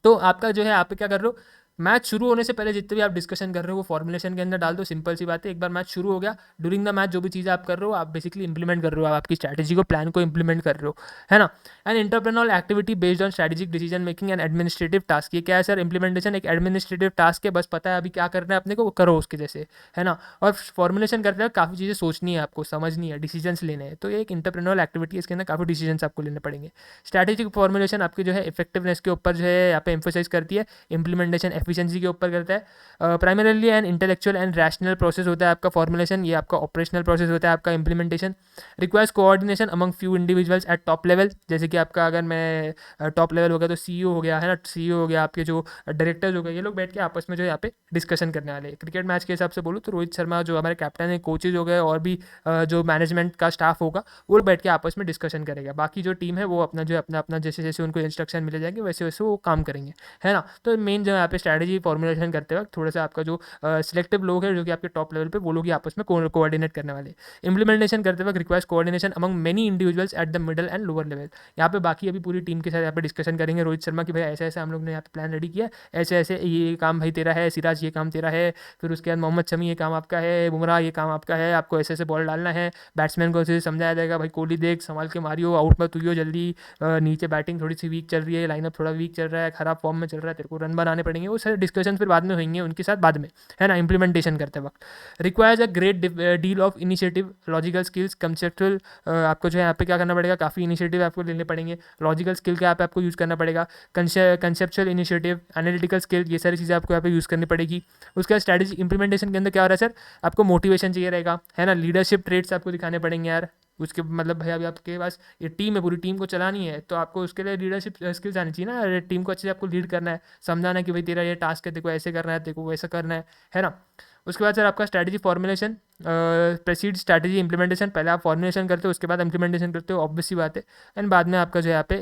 तो आपका जो है, आप क्या कर रहे हो? मैच शुरू होने से पहले जितने भी आप डिस्कशन कर रहे हो वो फॉर्मुलेशन के अंदर डाल दो, सिंपल सी बात है। एक बार मैच शुरू हो गया, ड्यूरिंग द मैच जो भी चीज़ें आप कर रहे हो, आप बेसिकली इंप्लीमेंट कर रहे हो, आप आपकी स्ट्रैटेजी को, प्लान को इंप्लीमेंट कर रहे हो, है ना। And entrepreneurial activity based on strategic decision making and administrative task. ये क्या है सर? इंप्लीमेंटेशन एक एडमिनिस्ट्रेटिव टास्क है, बस पता है अभी क्या करना है अपने को, वो करो उसके जैसे, है ना। और फॉर्मुलेशन करते हैं काफ़ी चीज़ें सोचनी है आपको, समझनी है, डिसीजंस लेने हैं, तो ये एक इंटरप्रेन्योरियल एक्टिविटी है, इसके अंदर काफ़ी डिसीजंस आपको लेने पड़ेंगे। स्ट्रैटेजिक फॉर्मुलेशन आपकी जो है इफेक्टिवनेस के ऊपर जो है यहाँ पे एम्फोसाइज करती है, इंप्लीमेंटेशन एफिशिएंसी के ऊपर करता है। Primarily an intellectual and rational process होता है आपका फॉर्मुलेशन, ये आपका ऑपरेशनल प्रोसेस होता है आपका implementation. Requires coordination among few individuals eight top level, जैसे कि आपका अगर मैं टॉप लेवल हो गया तो सीईओ हो गया है ना, सीईओ हो गया, आपके जो डायरेक्टर्स हो गए, ये लोग बैठ के आपस में जो यहाँ पे डिस्कशन करने वाले हैं। क्रिकेट मैच के हिसाब से बोलूँ तो रोहित शर्मा जो हमारे कैप्टन है, कोचेज हो गए और भी जो मैनेजमेंट का स्टाफ होगा वो बैठ के आपस में डिस्कशन करेगा। बाकी जो टीम है वो अपना जो है अपना अपना जैसे जैसे उनको इंस्ट्रक्शन मिले जाएंगे वैसे वैसे वो काम करेंगे, है ना। तो मेन जो यहाँ पे स्ट्रैटेजी फॉर्मुलेशन करते वक्त थोड़ा सा आपका जो सिलेक्टिव लोग हैं जो कि आपके टॉप लेवल पे, वो लोग ही आपस में कोऑर्डिनेट करने वाले। इंप्लीमेंटेशन करते वक्त requires coordination among many individuals at the middle and lower level. यहाँ पे बाकी अभी पूरी टीम के साथ यहाँ पे डिस्कशन करेंगे रोहित शर्मा की भाई ऐसे ऐसे हम लोग ने यहाँ पे प्लान रेडी किया, ऐसे ऐसे ये काम भाई तेरा है, सिराज ये काम तेरा है, फिर उसके बाद मोहम्मद शमी ये काम आपका है, बुमराह ये काम आपका है, आपको ऐसे ऐसे बॉल डालना है, बैट्समैन को ऐसे समझाया जाएगा भाई कोहली देख संभाल के मारियो, आउट मत हुई हो जल्दी, नीचे बैटिंग थोड़ी सी वीक चल रही है, लाइनअप थोड़ा वीक चल रहा है, खराब फॉर्म में चल रहा है, तेरे को रन बनाने पड़ेंगे। वो सारे डिस्कशन फिर बाद में होंगे उनके साथ बाद में, है ना, इंप्लीमेंटेशन करते वक्त। Requires a great deal of initiative, logical skills, conceptual, आपको जो है यहाँ पे क्या करना पड़ेगा, काफ़ी इनिशिएटिव आपको लेने पड़ेंगे। लॉजिकल स्किल का यहाँ पे आपको यूज़ करना पड़ेगा, कंसेप्चुअल इनिशिएटिव, एनालिटिकल स्किल, ये सारी चीज़ें आपको यहाँ पे यूज़ करनी पड़ेगी। उसके बाद स्ट्रैटेजी इंप्लीमेंटेशन के अंदर क्या हो रहा है सर, आपको मोटिवेशन चाहिए रहेगा, है ना, लीडरशिप ट्रेट्स आपको दिखाने पड़ेंगे यार। उसके मतलब भाई अभी आपके पास ये टीम है, पूरी टीम को चलानी है तो आपको उसके लिए लीडरशिप स्किल्स आनी चाहिए ना, टीम को अच्छे से आपको लीड करना है, समझाना है कि भाई तेरा ये टास्क है, देखो ऐसे करना है, देखो वैसा करना है ना। उसके बाद सर आपका स्ट्रैटेजी फॉर्मुलेशन, प्रेसीड स्ट्रैटेजी इंप्लीमेंटेशन, पहले आप फॉर्मुलेशन करते हो उसके बाद इंप्लीमेंटेशन करते हो, ऑब्वियस सी बात है। एंड बाद में आपका जो है यहाँ पे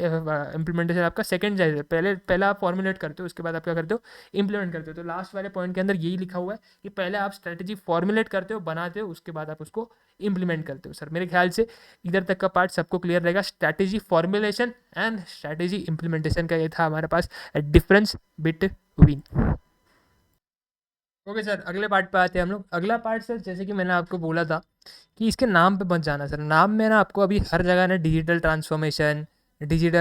इंप्लीमेंटेशन आपका सेकंड जाए, पहले आप फॉर्मुलेट करते हो उसके बाद आप क्या करते हो, इंप्लीमेंट करते हो। तो लास्ट वाले पॉइंट के अंदर यही लिखा हुआ है कि पहले आप स्ट्रैटेजी फॉर्मुलेट करते हो, बनाते हो, उसके बाद आप उसको इंप्लीमेंट करते हो। सर मेरे ख्याल से इधर तक का पार्ट सबको क्लियर रहेगा, strategy formulation and strategy implementation का ये था हमारे पास डिफरेंस बिटवीन। ओके सर, अगले पार्ट पे आते हैं हम लोग। अगला पार्ट सर जैसे कि मैंने आपको बोला था कि इसके नाम पे मत जाना सर, नाम में ना आपको अभी हर जगह ना डिजिटल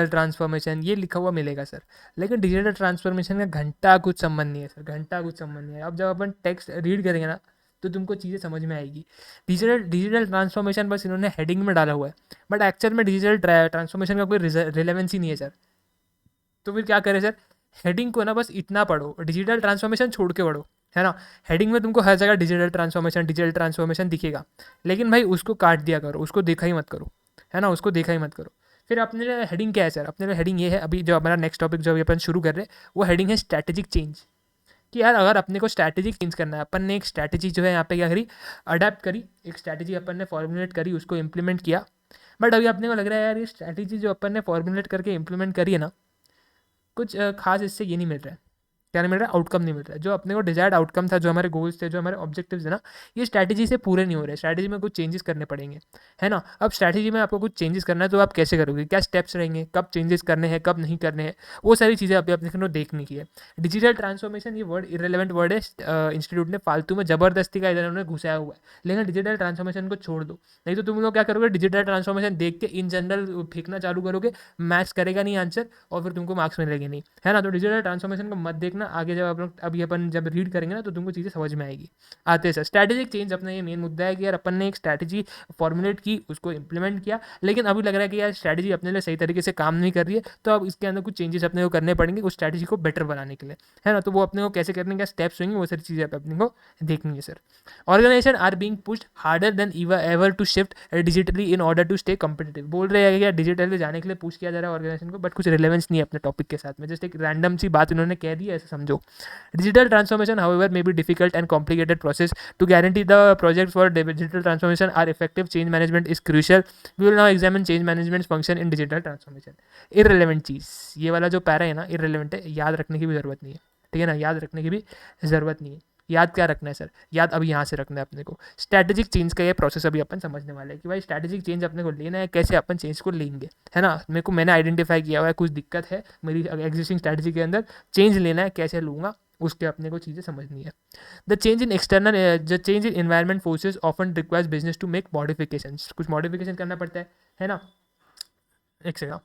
ट्रांसफॉर्मेशन ये लिखा हुआ मिलेगा सर, लेकिन डिजिटल ट्रांसफॉर्मेशन का घंटा कुछ संबंध नहीं है सर, घंटा कुछ संबंध नहीं है। अब जब अपन टेक्स्ट रीड करेंगे ना तो तुमको चीज़ें समझ में आएगी। डिजिटल ट्रांसफॉर्मेशन बस इन्होंने हेडिंग में डाला हुआ है, बट एक्चुअल में डिजिटल ट्रांसफॉर्मेशन का कोई रिलेवेंस ही नहीं है सर। तो फिर क्या करें सर, हेडिंग को ना बस इतना पढ़ो, डिजिटल ट्रांसफॉर्मेशन छोड़ के पढ़ो, है ना। हेडिंग में तुमको हर जगह डिजिटल ट्रांसफॉर्मेशन दिखेगा, लेकिन भाई उसको काट दिया करो, उसको देखा ही मत करो, है ना, उसको देखा ही मत करो। फिर अपने लिए हेडिंग क्या है सर, अपने लिए हेडिंग ये है, अभी जो हमारा नेक्स्ट टॉपिक जो अभी अपन शुरू कर रहे हैं वो हेडिंग है स्ट्रैटेजिक चेंज। कि यार अगर अपने को स्ट्रैटेजिक चेंज करना है, अपन ने एक स्ट्रैटेजी जो है यहाँ पे क्या करी, अडेप्ट करी, एक स्ट्रैटेजी अपन ने फॉर्मुलेट करी, उसको इंप्लीमेंट किया। बट अभी अपने को लग रहा है यार ये स्ट्रैटेजी जो अपन ने फॉर्मुलेट करके इंप्लीमेंट करी है ना, कुछ खास इससे ये नहीं मिल रहा है, क्या नहीं मिल रहा है, आउटकम नहीं मिल रहा है। जो अपने को डिजायर्ड आउटकम था, जो हमारे गोल्स थे, जो हमारे ऑब्जेक्टिव्स है ना, ये स्ट्रैटेजी से पूरे नहीं हो रहे। स्ट्रैटेजी में कुछ चेंजेस करने पड़ेंगे, है ना। अब स्ट्रैटेजी में आपको कुछ चेंजेस करना है तो आप कैसे करोगे, क्या स्टेप्स रहेंगे, कब चेंजेस करने हैं, कब नहीं करने हैं, वो सारी चीज़ें अभी अपने को देखने की है। डिजिटल ट्रांसफॉर्मेशन ये वर्ड इरेलीवेंट वर्ड है, इंस्टीट्यूट ने फालतू में ज़बरदस्ती का इधर उन्होंने घुसाया हुआ है। लेकिन डिजिटल ट्रांसफॉर्मेशन को छोड़ दो, नहीं तो तुम लोग क्या करोगे, डिजिटल ट्रांसफॉर्मेशन देख के इन जनरल फेंकना चालू करोगे, मैच करेगा नहीं आंसर और फिर तुमको मार्क्स मिलेंगे नहीं, है ना। तो डिजिटल ट्रांसफॉर्मेशन को मत देखना, आगे जब आप लोग अभी अपन जब रीड करेंगे ना तो तुमको चीज़ें समझ में आएगी। आते हैं सर स्ट्रैटेजिक चेंज, अपना ये मेन मुद्दा है कि यार अपन ने एक स्ट्रैटेजी फॉर्मुलेट की, उसको इंप्लीमेंट किया, लेकिन अभी लग रहा है कि यार स्ट्रैटेजी अपने लिए सही तरीके से काम नहीं कर रही है, तो अब इसके अंदर कुछ चेंजेस अपने को करने पड़ेंगे उस स्ट्रैटेजी को बेटर बनाने के लिए, है ना। तो वो अपने को कैसे करने का स्टेप्स होंगे, वो सारी चीज़ें अपने को देखनी है sir. Organisation are being pushed harder than ever to shift digitally in order to stay competitive. बोल रहे हैं कि यार डिजिटली जाने के लिए पुश किया जा रहा है ऑर्गेनाइजेशन को, बट कुछ रिलेवेंस नहीं है अपने टॉपिक के साथ में, जस्ट एक रैंडम सी बात उन्होंने कह दी है, ऐसे समझो। Digital transformation, however, may be difficult and complicated process. To guarantee the projects for digital transformation are effective, change management is crucial. We will now examine change management's function in digital transformation. Irrelevant चीज़, ये वाला जो para है ना irrelevant है, याद रखने की भी ज़रूरत नहीं है, ठीक है ना, याद रखने की भी ज़रूरत नहीं है। याद क्या रखना है सर, याद अभी यहाँ से रखना है अपने को। स्ट्रैटेजिक चेंज का ये प्रोसेस अभी अपन समझने वाले हैं कि भाई स्ट्रैटेजिक चेंज अपने को लेना है, कैसे अपन चेंज को लेंगे, है ना। मैंने आइडेंटिफाई किया हुआ है कुछ दिक्कत है मेरी एग्जिस्टिंग स्ट्रैटेजी के अंदर, चेंज लेना है, कैसे लूँगा उसके अपने को चीज़ें समझनी है। The change in environment forces often requires business to make modifications, कुछ मॉडिफिकेशन करना पड़ता है ना। एक सेकंड।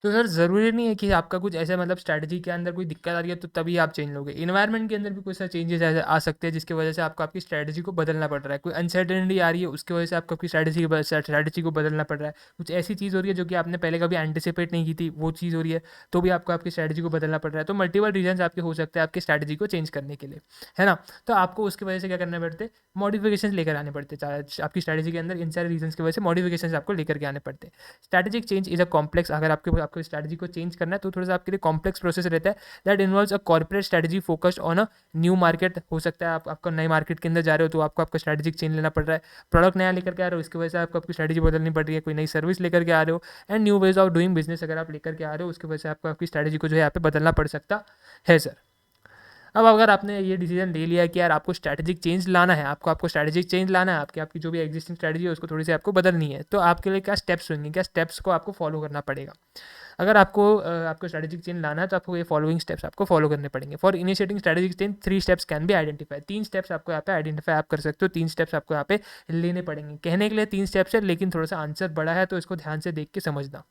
तो सर ज़रूरी नहीं है कि आपका कुछ ऐसा मतलब स्ट्रैटेजी के अंदर कोई दिक्कत आ रही है तो तभी आप चेंज लोगे। एनवायरनमेंट के अंदर भी कुछ ऐसे चेंजेस ऐसे आ सकते हैं जिसकी वजह से आपको आपकी स्ट्रैटेजी को बदलना पड़ रहा है। कोई अनसर्टेनिटी आ रही है उसकी वजह से आपको आपकी स्ट्रैटेजी को बदलना पड़ रहा है। कुछ ऐसी चीज़ हो रही है जो कि आपने पहले कभी एंटिसिपेट नहीं की थी, वो चीज़ हो रही है, तो भी आपको आपकी स्ट्रैटेजी को बदलना पड़ रहा है। तो मल्टीपल रीजंस आपके हो सकते हैं आपकी स्ट्रैटेजी को चेंज करने के लिए, है ना? तो आपको उसकी वजह से क्या करना पड़ते, मॉडिफिकेशन लेकर आने पड़ते। आपकी स्ट्रैटेजी के अंदर इन सारे रीजंस की वजह से मॉडिफिकेशन आपको लेकर के आने पड़ते। Strategic change is a complex, अगर आपको स्ट्रैटेजी को चेंज करना है तो थोड़ा सा आपके लिए कॉम्प्लेक्स प्रोसेस रहता है। That involves a corporate strategy focused on a new market. हो सकता है आपका नए मार्केट के अंदर जा रहे हो तो आपको आपका स्ट्रैटेजिक चेंज लेना पड़ रहा है। प्रोडक्ट नया लेकर के आ रहे हो, इसकी वजह से आपको आपकी स्ट्रैटेजी बदलनी पड़ रही है। कोई नई सर्विस लेकर के आ रहे हो and new ways of doing business अगर आप लेकर के आ रहे हो, उसकी वजह से आपको आपकी स्ट्रैटेजी को जो है यहाँ पे बदलना पड़ सकता है सर। अब अगर आपने ये डिसीजन ले लिया कि यार आपको स्ट्रैटेजिक चेंज लाना है, आपको आपको स्ट्रैटेजिक चेंज लाना है, आपकी जो भी एग्जिस्टिंग स्ट्रैटेजी है उसको थोड़ी सी आपको बदलनी है, तो आपके लिए क्या स्टेप्स होंगे, क्या स्टेप्स को आपको फॉलो करना पड़ेगा। अगर आपको स्ट्रैटेजिक चेंज लाना है तो आपको ये फॉलोइंग स्टेप्स आपको फॉलो करने पड़ेंगे। For initiating strategic change 3 steps can be identify. 3 steps आपको यहाँ पे आइडेंटिफाई आप कर सकते हो, 3 स्टेप्स आपको यहाँ पे लेने पड़ेंगे। कहने के लिए 3 स्टेप्स है लेकिन थोड़ा सा आंसर बड़ा है, तो इसको ध्यान से देख के समझना।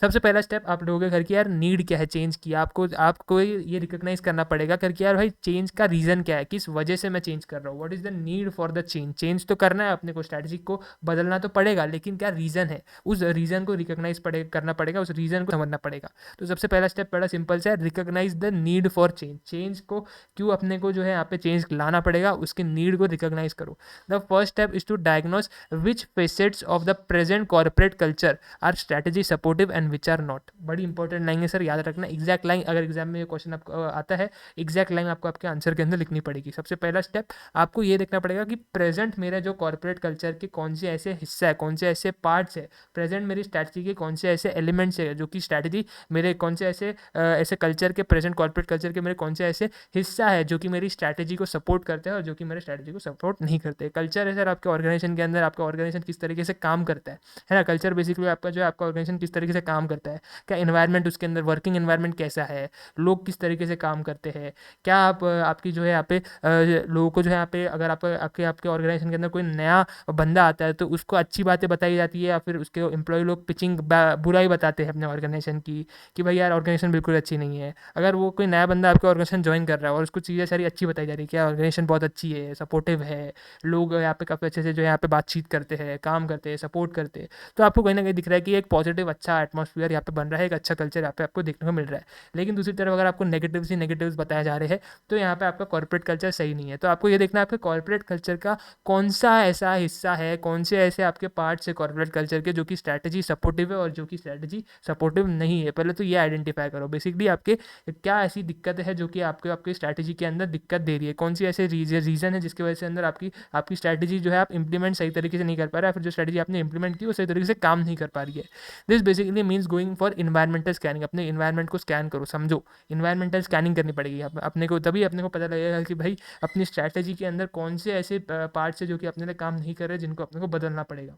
सबसे पहला स्टेप आप लोगों के घर की यार नीड क्या है चेंज की, आपको ये रिकॉग्नाइज करना पड़ेगा करके यार भाई चेंज का रीज़न क्या है, किस वजह से मैं चेंज कर रहा हूँ। What is the need for the change. Change तो करना है अपने को, स्ट्रैटेजी को बदलना तो पड़ेगा, लेकिन क्या रीज़न है, उस रीज़न को रिकॉग्नाइज करना पड़ेगा, उस रीज़न को समझना पड़ेगा। तो सबसे पहला स्टेप बड़ा सिंपल सा है, recognise the need for change. Change को क्यों अपने को जो है यहाँ पे चेंज लाना पड़ेगा, उसकी नीड को रिकॉग्नाइज करो। The first step is to diagnose which facets of the present corporate culture are strategy supportive and which are not. बड़ी इंपॉर्टेंट लाइन है सर, याद रखना। एग्जैक्ट लाइन अगर एग्जाम में ये क्वेश्चन आपको आता है, एग्जैक्ट लाइन आपको आपके आंसर के अंदर लिखनी पड़ेगी। सबसे पहला स्टेप आपको ये देखना पड़ेगा कि प्रेजेंट मेरा जो कॉर्पोरेट कल्चर के कौन से ऐसे हिस्सा है, कौन से ऐसे पार्ट्स है, प्रेजेंट मेरी स्ट्रैटेजी के कौन से ऐसे एलिमेंट्स है जो कि स्ट्रैटेजी मेरे कौन से ऐसे कल्चर के, प्रेजेंट कॉर्पोरेट कल्चर के मेरे कौन से ऐसे हिस्सा है जो कि मेरी स्ट्रैटेजी को सपोर्ट करते हैं और जो कि मेरे स्ट्रैटेजी को सपोर्ट नहीं करते। कल्चर है सर आपके ऑर्गेनाइजेशन के अंदर, आपका ऑर्गेनाइजेशन किस तरीके से काम करता है ना। कल्चर बेसिकली आपका जो है आपका ऑर्गेनाइजेशन किस तरीके से काम करता है, क्या इन्वायरमेंट उसके अंदर, वर्किंग इन्वायरमेंट कैसा है, लोग किस तरीके से काम करते हैं, क्या आपकी जो है यहाँ पे लोगों को जो है यहाँ पे अगर आपके आपके ऑर्गेनाइजेशन के अंदर कोई नया बंदा आता है तो उसको अच्छी बातें बताई जाती है या फिर उसके एम्प्लॉय लोग पिचिंग बुराई बताते हैं अपने ऑर्गेनाइजेशन की कि भाई यार ऑर्गेनाइजेशन बिल्कुल अच्छी नहीं है। अगर वो कोई नया बंदा आपके ऑर्गेनाइजेशन ज्वाइन कर रहा है और उसको चीज़ें सारी अच्छी बताई जा रही है, क्या ऑर्गेनाइजेशन बहुत अच्छी है, सपोर्टिव है, लोग यहाँ पे काफ़ी अच्छे से जो है यहाँ पे बातचीत करते हैं, काम करते हैं, सपोर्ट करते हैं, तो आपको कहीं ना कहीं दिख रहा है कि एक पॉजिटिव अच्छा एटमॉस्फेयर यहाँ पे बन रहा है, एक अच्छा कल्चर यहाँ पे आपको देखने को मिल रहा है। लेकिन दूसरी तरफ अगर आपको नेगेटिव्स ही नेगेटिव्स बताए जा रहे हैं तो यहाँ पे आपका कॉर्पोरेट कल्चर सही नहीं है। तो आपको ये देखना है आपके कॉर्पोरेट कल्चर का कौन सा ऐसा हिस्सा है, कौन से ऐसे आपके पार्ट्स है कॉर्पोरेट कल्चर के जो कि स्ट्रैटेजी सपोर्टिव है और जो कि स्ट्रैटेजी सपोर्टिव नहीं है। पहले तो ये आइडेंटिफाई करो बेसिकली आपके क्या ऐसी दिक्कत है जो कि आपको आपकी स्ट्रैटेजी के अंदर दिक्कत दे रही है, कौन सी ऐसे रीज़न है जिसकी वजह से अंदर आपकी आपकी स्ट्रैटेजी जो है आप इंप्लीमेंट सही तरीके से नहीं कर पा रहे, फिर जो स्ट्रैटेजी आपने इंप्लीमेंट की वो सही तरीके से काम नहीं कर पा रही है। This basically means going for environmental scanning. अपने इन्वायरमेंट को स्कैन करो, समझो, इन्वायरमेंटल स्कैनिंग करनी पड़ेगी अपने को, तभी अपने को पता लगेगा कि भाई अपनी स्ट्रैटेजी के अंदर कौन से ऐसे पार्ट्स है जो कि अपने लिए काम नहीं कर रहे, जिनको अपने को बदलना पड़ेगा।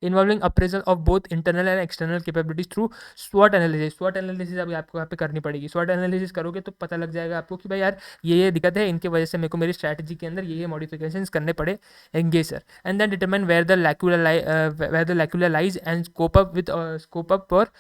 Involving appraisal of both internal and external capabilities through स्वॉट एनालिसिस। स्वॉट एनालिसिस अभी आपको यहाँ पे करनी पड़ेगी। स्वॉट एनालिसिस करोगे तो पता लग जाएगा आपको कि भाई यार ये दिक्कत है, इनके वजह से मेरे को मेरी स्ट्रैटेजी के अंदर ये मॉडिफिकेशंस करने पड़ेंगे sir. And then determine where the lacunae lies and scope up for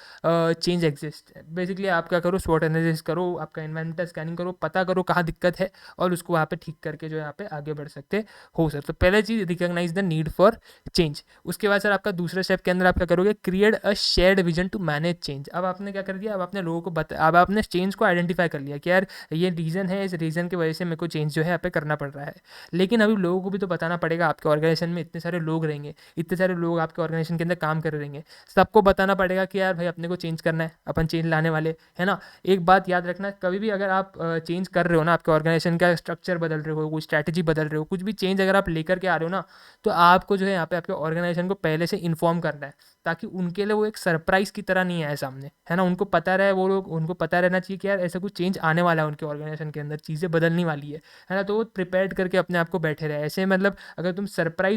change exist. Basically आप क्या करो, स्वॉट एनालिसिस करो, आपका इन्वायरमेंटल स्कैनिंग करो, पता करो कहाँ दिक्कत है और उसको वहाँ पे ठीक करके जो यहाँ पे आगे बढ़ सकते हो सर। तो पहले चीज़ recognise the need for change. उसके बाद सर आपका दूसरे स्टेप के अंदर आप क्या करोगे, create a shared vision to manage change. अब आपने क्या कर दिया, अब आपने लोगों को अब आपने चेंज को आइडेंटिफाई कर लिया कि यार ये रीज़न है, इस रीज़न की वजह से मेरे को चेंज जो है यहाँ पे करना पड़ रहा है। लेकिन अभी लोगों को भी तो बताना पड़ेगा, आपके ऑर्गेनाइजेशन में इतने सारे लोग रहेंगे, इतने सारे लोग आपके ऑर्गेनाइजेशन के अंदर काम कर रहेंगे, सबको बताना पड़ेगा कि यार भाई अपने को चेंज करना है, अपन चेंज लाने वाले है ना। एक बात याद रखना, कभी भी अगर आप चेंज कर रहे हो ना, आपके ऑर्गेनाइजेशन का स्ट्रक्चर बदल रहे हो, कोई स्ट्रैटेजी बदल रहे हो, कुछ भी चेंज अगर आप लेकर के आ रहे हो ना, तो आपको जो है यहाँ पे आपके ऑर्गेनाइजेशन को पहले से इन्फॉर्म करना है, ताकि उनके लिए वो एक सरप्राइज की तरह नहीं आए सामने, है ना। उनको पता रहे, वो लोग, उनको पता रहना चाहिए कि यार ऐसा कुछ चेंज आने वाला है उनके ऑर्गेनाइजेशन के अंदर, चीज़ें बदलने वाली है ना। तो वो प्रिपेयर्ड करके अपने आप को बैठे रहे। ऐसे मतलब अगर तुम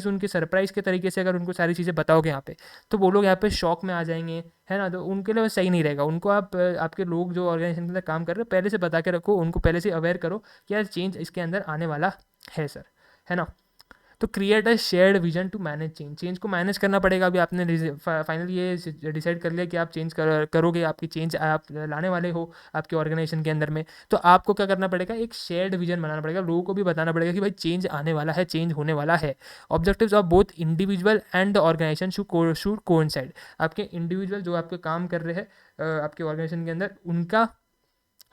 उनके सरप्राइज के तरीके से अगर उनको सारी चीज़ें बताओगे यहाँ पे, तो वो लोग यहाँ पे शॉक में आ जाएंगे, है ना। तो उनके लिए वो सही नहीं रहेगा। उनको आप आपके लोग जो ऑर्गेनाइजेशन के अंदर काम कर रहे हो पहले से बता के रखो, उनको पहले से अवेयर करो कि यार चेंज इसके अंदर आने वाला है सर, है ना। तो create a shared vision to manage change, change को मैनेज करना पड़ेगा। अभी आपने फाइनली ये डिसाइड कर लिया कि आप चेंज करोगे, आपकी चेंज आप लाने वाले हो आपके ऑर्गेनाइजेशन के अंदर में, तो आपको क्या करना पड़ेगा, एक शेयर्ड विजन बनाना पड़ेगा, लोगों को भी बताना पड़ेगा कि भाई चेंज आने वाला है, चेंज होने वाला है। Objectives of both individual and the organisation should coincide. आपके इंडिविजुअल जो आपके काम कर रहे हैं आपके ऑर्गेनाइजेशन के अंदर, उनका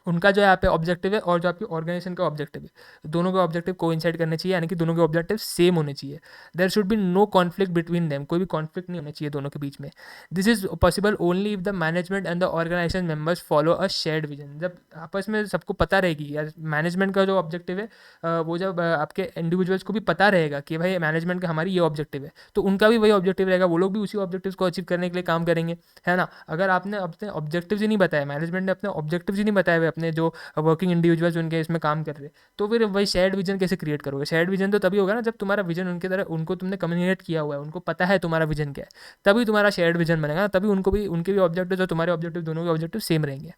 उनका जो यहाँ पे ऑब्जेक्टिव है और जो आपकी ऑर्गेनाइजेशन का ऑब्जेक्टिव है, दोनों के ऑब्जेक्टिव कोइंसाइड करने चाहिए, यानी कि दोनों के ऑब्जेक्टिव सेम होने चाहिए। There should be no conflict between them, कोई भी कॉन्फ्लिक्ट नहीं होना चाहिए दोनों के बीच में। This is possible only if the management and the organisation members follow a shared vision. जब आपस में सबको पता रहेगी यार मैनेजमेंट का जो ऑब्जेक्टिव है वो जब आपके इंडिविजुअल्स को भी पता रहेगा कि भाई मैनेजमेंट का हमारी ये ऑब्जेक्टिव है, तो उनका भी वही ऑब्जेक्टिव रहेगा, वो लोग भी उसी ऑब्जेक्टिव को अचीव करने के लिए काम करेंगे, है ना। अगर आपने अपने ऑब्जेक्टिव ही नहीं बताया, मैनेजमेंट ने अपने ऑब्जेक्टिव ही नहीं बताए हुए अपने जो वर्किंग इंडिविजुअल्स उनके इसमें काम कर रहे हैं, तो फिर वही शेयर्ड विजन कैसे क्रिएट करोगे। शेयर्ड विजन तो तभी होगा ना जब तुम्हारा विजन उनके तरह, उनको तुमने कम्युनिकेट किया हुआ है, उनको पता है तुम्हारा विजन क्या है, तभी तुम्हारा शेयर्ड विजन बनेगा, तभी उनको भी उनके भी ऑब्जेक्टिव और तुम्हारे ऑब्जेक्टिव, दोनों के ऑब्जेक्टिव सेम रहेंगे।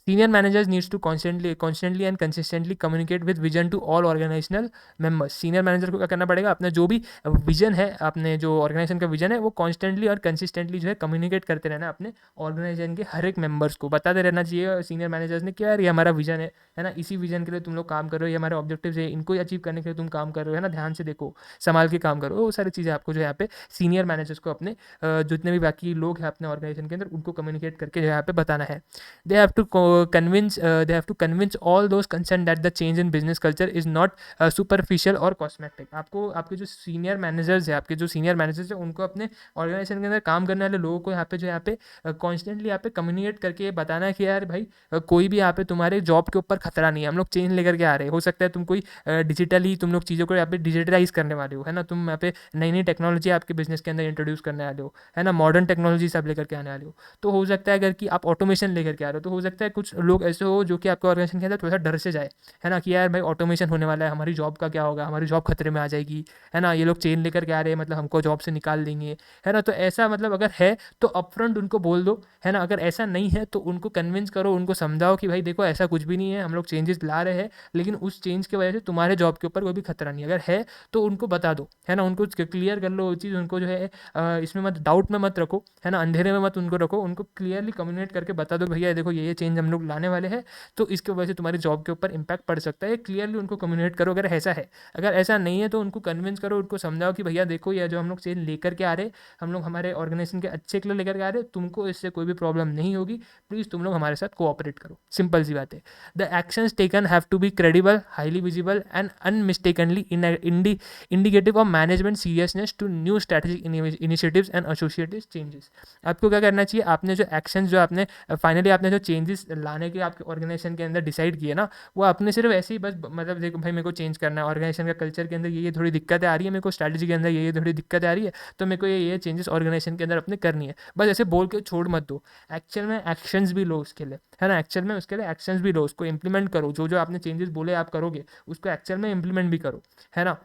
Senior managers needs to constantly and consistently communicate with vision to all organizational members। Senior manager को क्या करना पड़ेगा, अपना जो भी विजन है, अपने जो ऑर्गेनाइजेशन का विजन है, वो कॉन्स्टेंटली और कंसिस्टेंटली जो है कम्युनिकेट करते रहना, अपने ऑर्गेनाइजेशन के हर एक मेंबर्स को बताते रहना चाहिए सीनियर मैनेजर्स ने कि यार ये हमारा विजन है ना, इसी विजन के लिए तुम लोग काम कर रहे हो, ये हमारे ऑब्जेक्टिव है, इनको अचीव करने के लिए तुम काम कर रहे हो, है ना, ध्यान से देखो, संभाल के काम करो। वो सारी चीज़ें आपको जो है यहाँ पे सीनियर मैनेजर्स को अपने जितने भी बाकी लोग हैं अपने ऑर्गेनाइजेशन के अंदर, उनको कम्युनिकेट करके जो है यहाँ पे बताना है। they have to convince all those concerned that the change in business culture is not superficial or cosmetic। आपको आपके जो सीनियर मैनेजर्स है, आपके जो सीनियर मैनेजर्स है, उनको अपने ऑर्गेनाइजेशन के अंदर काम करने वाले लोगों को यहाँ पे जो यहाँ पे कॉन्स्टेंटली यहाँ पे कम्युनिकेट करके बताना है कि यार भाई कोई भी यहाँ पे तुम्हारे जॉब के ऊपर खतरा नहीं है, हम लोग चेंज लेकर के आ रहे हैं। हो सकता है तुम कोई डिजिटली तुम लोग चीज़ों को यहाँ पे डिजिटलाइज करने वाले हो, है ना, तुम यहाँ पे नई नई टेक्नोलॉजी आपके बिजनेस के अंदर इंट्रोड्यूस करने वाले हो, है ना, मॉडर्न टेक्नोलॉजी सब लेकर के आने वाले हो। तो हो सकता है अगर कि आप ऑटोमेशन लेकर के आ रहे हो, तो हो सकता है कुछ लोग ऐसे हो जो कि आपके ऑर्गेनाइजेशन के अंदर थोड़ा सा डर से जाए, है ना, कि यार भाई ऑटोमेशन होने वाला है, हमारी जॉब का क्या होगा, हमारी जॉब खतरे में आ जाएगी, है ना, ये लोग चेन लेकर के आ रहे हैं, मतलब हमको जॉब से निकाल देंगे, है ना। तो ऐसा मतलब अगर है तो अपफ्रंट उनको बोल दो, है ना। अगर ऐसा नहीं है तो उनको कन्विंस करो, उनको समझाओ कि भाई देखो ऐसा कुछ भी नहीं है, हम लोग चेंजेस ला रहे हैं, लेकिन उस चेंज की वजह से तुम्हारे जॉब के ऊपर कोई भी खतरा नहीं है। अगर है तो उनको बता दो, है ना, उनको क्लियर कर लो वो चीज़, उनको जो है इसमें मत डाउट में मत रखो, है ना, अंधेरे में मत उनको रखो, उनको क्लियरली कम्युनिकेट करके बता दो भैया देखो ये चेंज हम लोग लाने वाले हैं, तो इसकी वजह से तुम्हारी जॉब के ऊपर इंपैक्ट पड़ सकता है। क्लियरली उनको कम्युनिकेट करो अगर ऐसा है। अगर ऐसा नहीं है तो उनको कन्विंस करो, उनको समझाओ कि भैया देखो ये जो हम लोग चेंज लेकर के आ रहे, हम लोग हमारे ऑर्गेनाइजेशन के अच्छे के लिए लेकर के आ रहे, तुमको इससे कोई भी प्रॉब्लम नहीं होगी, प्लीज़ तुम लोग हमारे साथ कोऑपरेट करो। सिंपल सी बात है। The actions taken have to be credible, highly visible and unmistakably indicative of management seriousness to new strategic initiatives and associative changes. आपको क्या करना चाहिए, आपने जो एक्शंस जो आपने फाइनली आपने जो चेंजेस लाने के आपके ऑर्गेनाइजेशन के अंदर डिसाइड किए ना, वो आपने सिर्फ ऐसे ही बस मतलब देखो भाई मेरे को चेंज करना है, ऑर्गेनाइजेशन का कल्चर के अंदर ये थोड़ी दिक्कतें आ रही है, मेरे को स्ट्रैटेजी के अंदर ये थोड़ी दिक्कतें आ रही है, तो मेरे को ये चेंजेस ऑर्गेनाइजेशन के अंदर अपने करनी है, बस ऐसे बोल के छोड़ मत दो। एक्चुअल में एक्शंस भी लो उसके लिए, है ना, एक्चुअल में उसके लिए एक्शंस भी लो, उसको इंप्लीमेंट करो, जो जो आपने चेंजेस बोले आप करोगे उसको एक्चुअल में इंप्लीमेंट भी करो, है ना।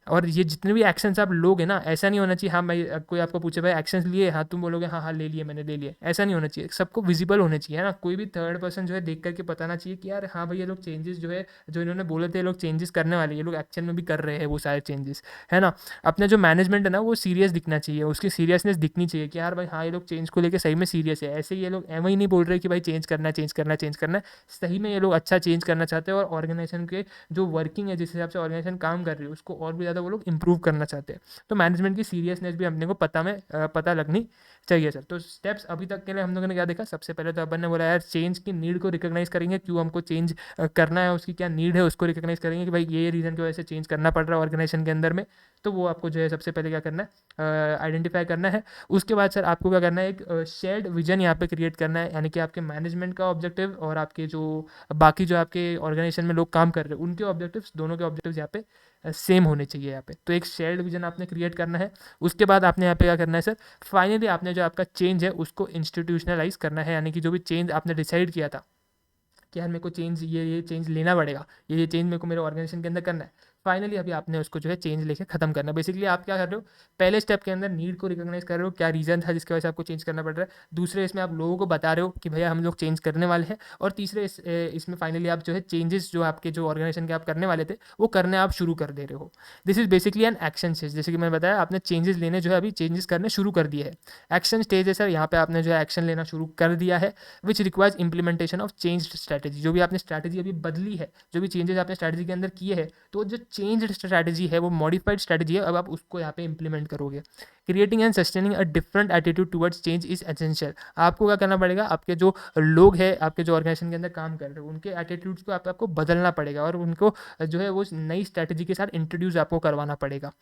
और ये जितने भी एक्शंस आप लोगे ना, ऐसा नहीं होना चाहिए हाँ भाई कोई आपको पूछे भाई एक्शंस लिए, हाँ तुम बोलोगे हाँ हाँ ले लिए मैंने ले लिए, ऐसा नहीं होना चाहिए। सबको विजिबल होने चाहिए, है ना, कोई भी थर्ड पर्सन जो है देख करके बताना चाहिए कि यार हाँ भाई ये लोग चेंजेस जो है जो इन्होंने बोले थे ये लोग चेंजेस करने वाले, ये लोग एक्शन में भी कर रहे हैं वो सारे चेंजेस, है ना। अपना जो मैनेजमेंट है ना वो सीरियस दिखना चाहिए, उसकी सीरियसनेस दिखनी चाहिए कि यार भाई हाँ ये लोग चेंज को लेकर सही में सीरियस है। ऐसे ये लोग एवं ही नहीं बोल रहे कि भाई चेंज करना चेंज करना चेंज करना, सही में ये लोग अच्छा चेंज करना चाहते हैं और ऑर्गेनाइजेशन के जो वर्किंग है जिस हिसाब से ऑर्गेनाइजेशन काम कर रही है उसको और भी ज़्यादा वो लोग इंप्रूव करना चाहते हैं। तो मैनेजमेंट की सीरियसनेस भी अपने को पता लगनी चाहिए सर। तो स्टेप्स अभी तक के लिए हम लोगों ने क्या देखा, सबसे पहले तो अपन ने बोला यार चेंज की नीड को रिकॉग्नाइज करेंगे, क्यों हमको चेंज करना है, उसकी क्या नीड है उसको रिकॉग्नाइज करेंगे कि भाई ये रीज़न की वजह से चेंज करना पड़ रहा है ऑर्गेनाइजेशन के अंदर में, तो वो आपको जो है सबसे पहले क्या करना है, आइडेंटिफाई करना है। उसके बाद सर आपको क्या करना है, एक शेयर्ड विजन यहाँ पे क्रिएट करना है, यानी कि आपके मैनेजमेंट का ऑब्जेक्टिव और आपके जो बाकी जो आपके ऑर्गेनाइजेशन में लोग काम कर रहे हैं उनके ऑब्जेक्टिव्स, दोनों के ऑब्जेक्टिव्स यहाँ पे सेम होने चाहिए यहाँ पे। तो एक शेयर्ड विजन आपने क्रिएट करना है। उसके बाद आपने यहाँ पे क्या करना है सर, फाइनली आपने जो आपका चेंज है उसको इंस्टीट्यूशनलाइज करना है, यानी कि जो भी चेंज आपने डिसाइड किया था कि यार मेरे को चेंज ये चेंज लेना पड़ेगा, ये चेंज मेरे को मेरे ऑर्गेनाइजेशन के अंदर करना है, फाइनली अभी आपने उसको जो है चेंज लेके खत्म करना। बेसिकली आप क्या कर रहे हो, पहले स्टेप के अंदर नीड को रिकॉग्नाइज कर रहे हो, क्या रीज़न था जिसकी वजह से आपको चेंज करना पड़ रहा है। दूसरे इसमें आप लोगों को बता रहे हो कि भैया हम लोग चेंज करने वाले हैं। और तीसरे इसमें फाइनली आप जो है चेंजेस जो आपके जो ऑर्गेनाइजेशन के आप करने वाले थे वो करने आप शुरू कर दे रहे हो। This is basically N action stage. जैसे कि मैंने बताया, आपने चेंजेस लेने जो है अभी चेंजेस करने शुरू कर दिए है। एक्शन स्टेज है सर, यहाँ पे आपने जो है एक्शन लेना शुरू कर दिया है, which requires implementation of change strategy. जो भी आपने स्ट्रैटेजी अभी बदली है, जो भी चेंजेस आपने स्ट्रैटेजी के अंदर किए हैं, तो जो चेंज स्ट्रैटेजी है वो मॉडिफाइड स्ट्रैटेजी है, अब आप उसको यहाँ पे इंप्लीमेंट करोगे। Creating and sustaining a different attitude towards change is essential. आपको क्या करना पड़ेगा, आपके जो लोग हैं, आपके जो ऑर्गेनाइजेशन के अंदर काम कर रहे हो, उनके एटीट्यूड्स को आपको बदलना पड़ेगा और उनको जो है वो नई स्ट्रैटेजी के साथ इंट्रोड्यूस आपको करवाना पड़ेगा।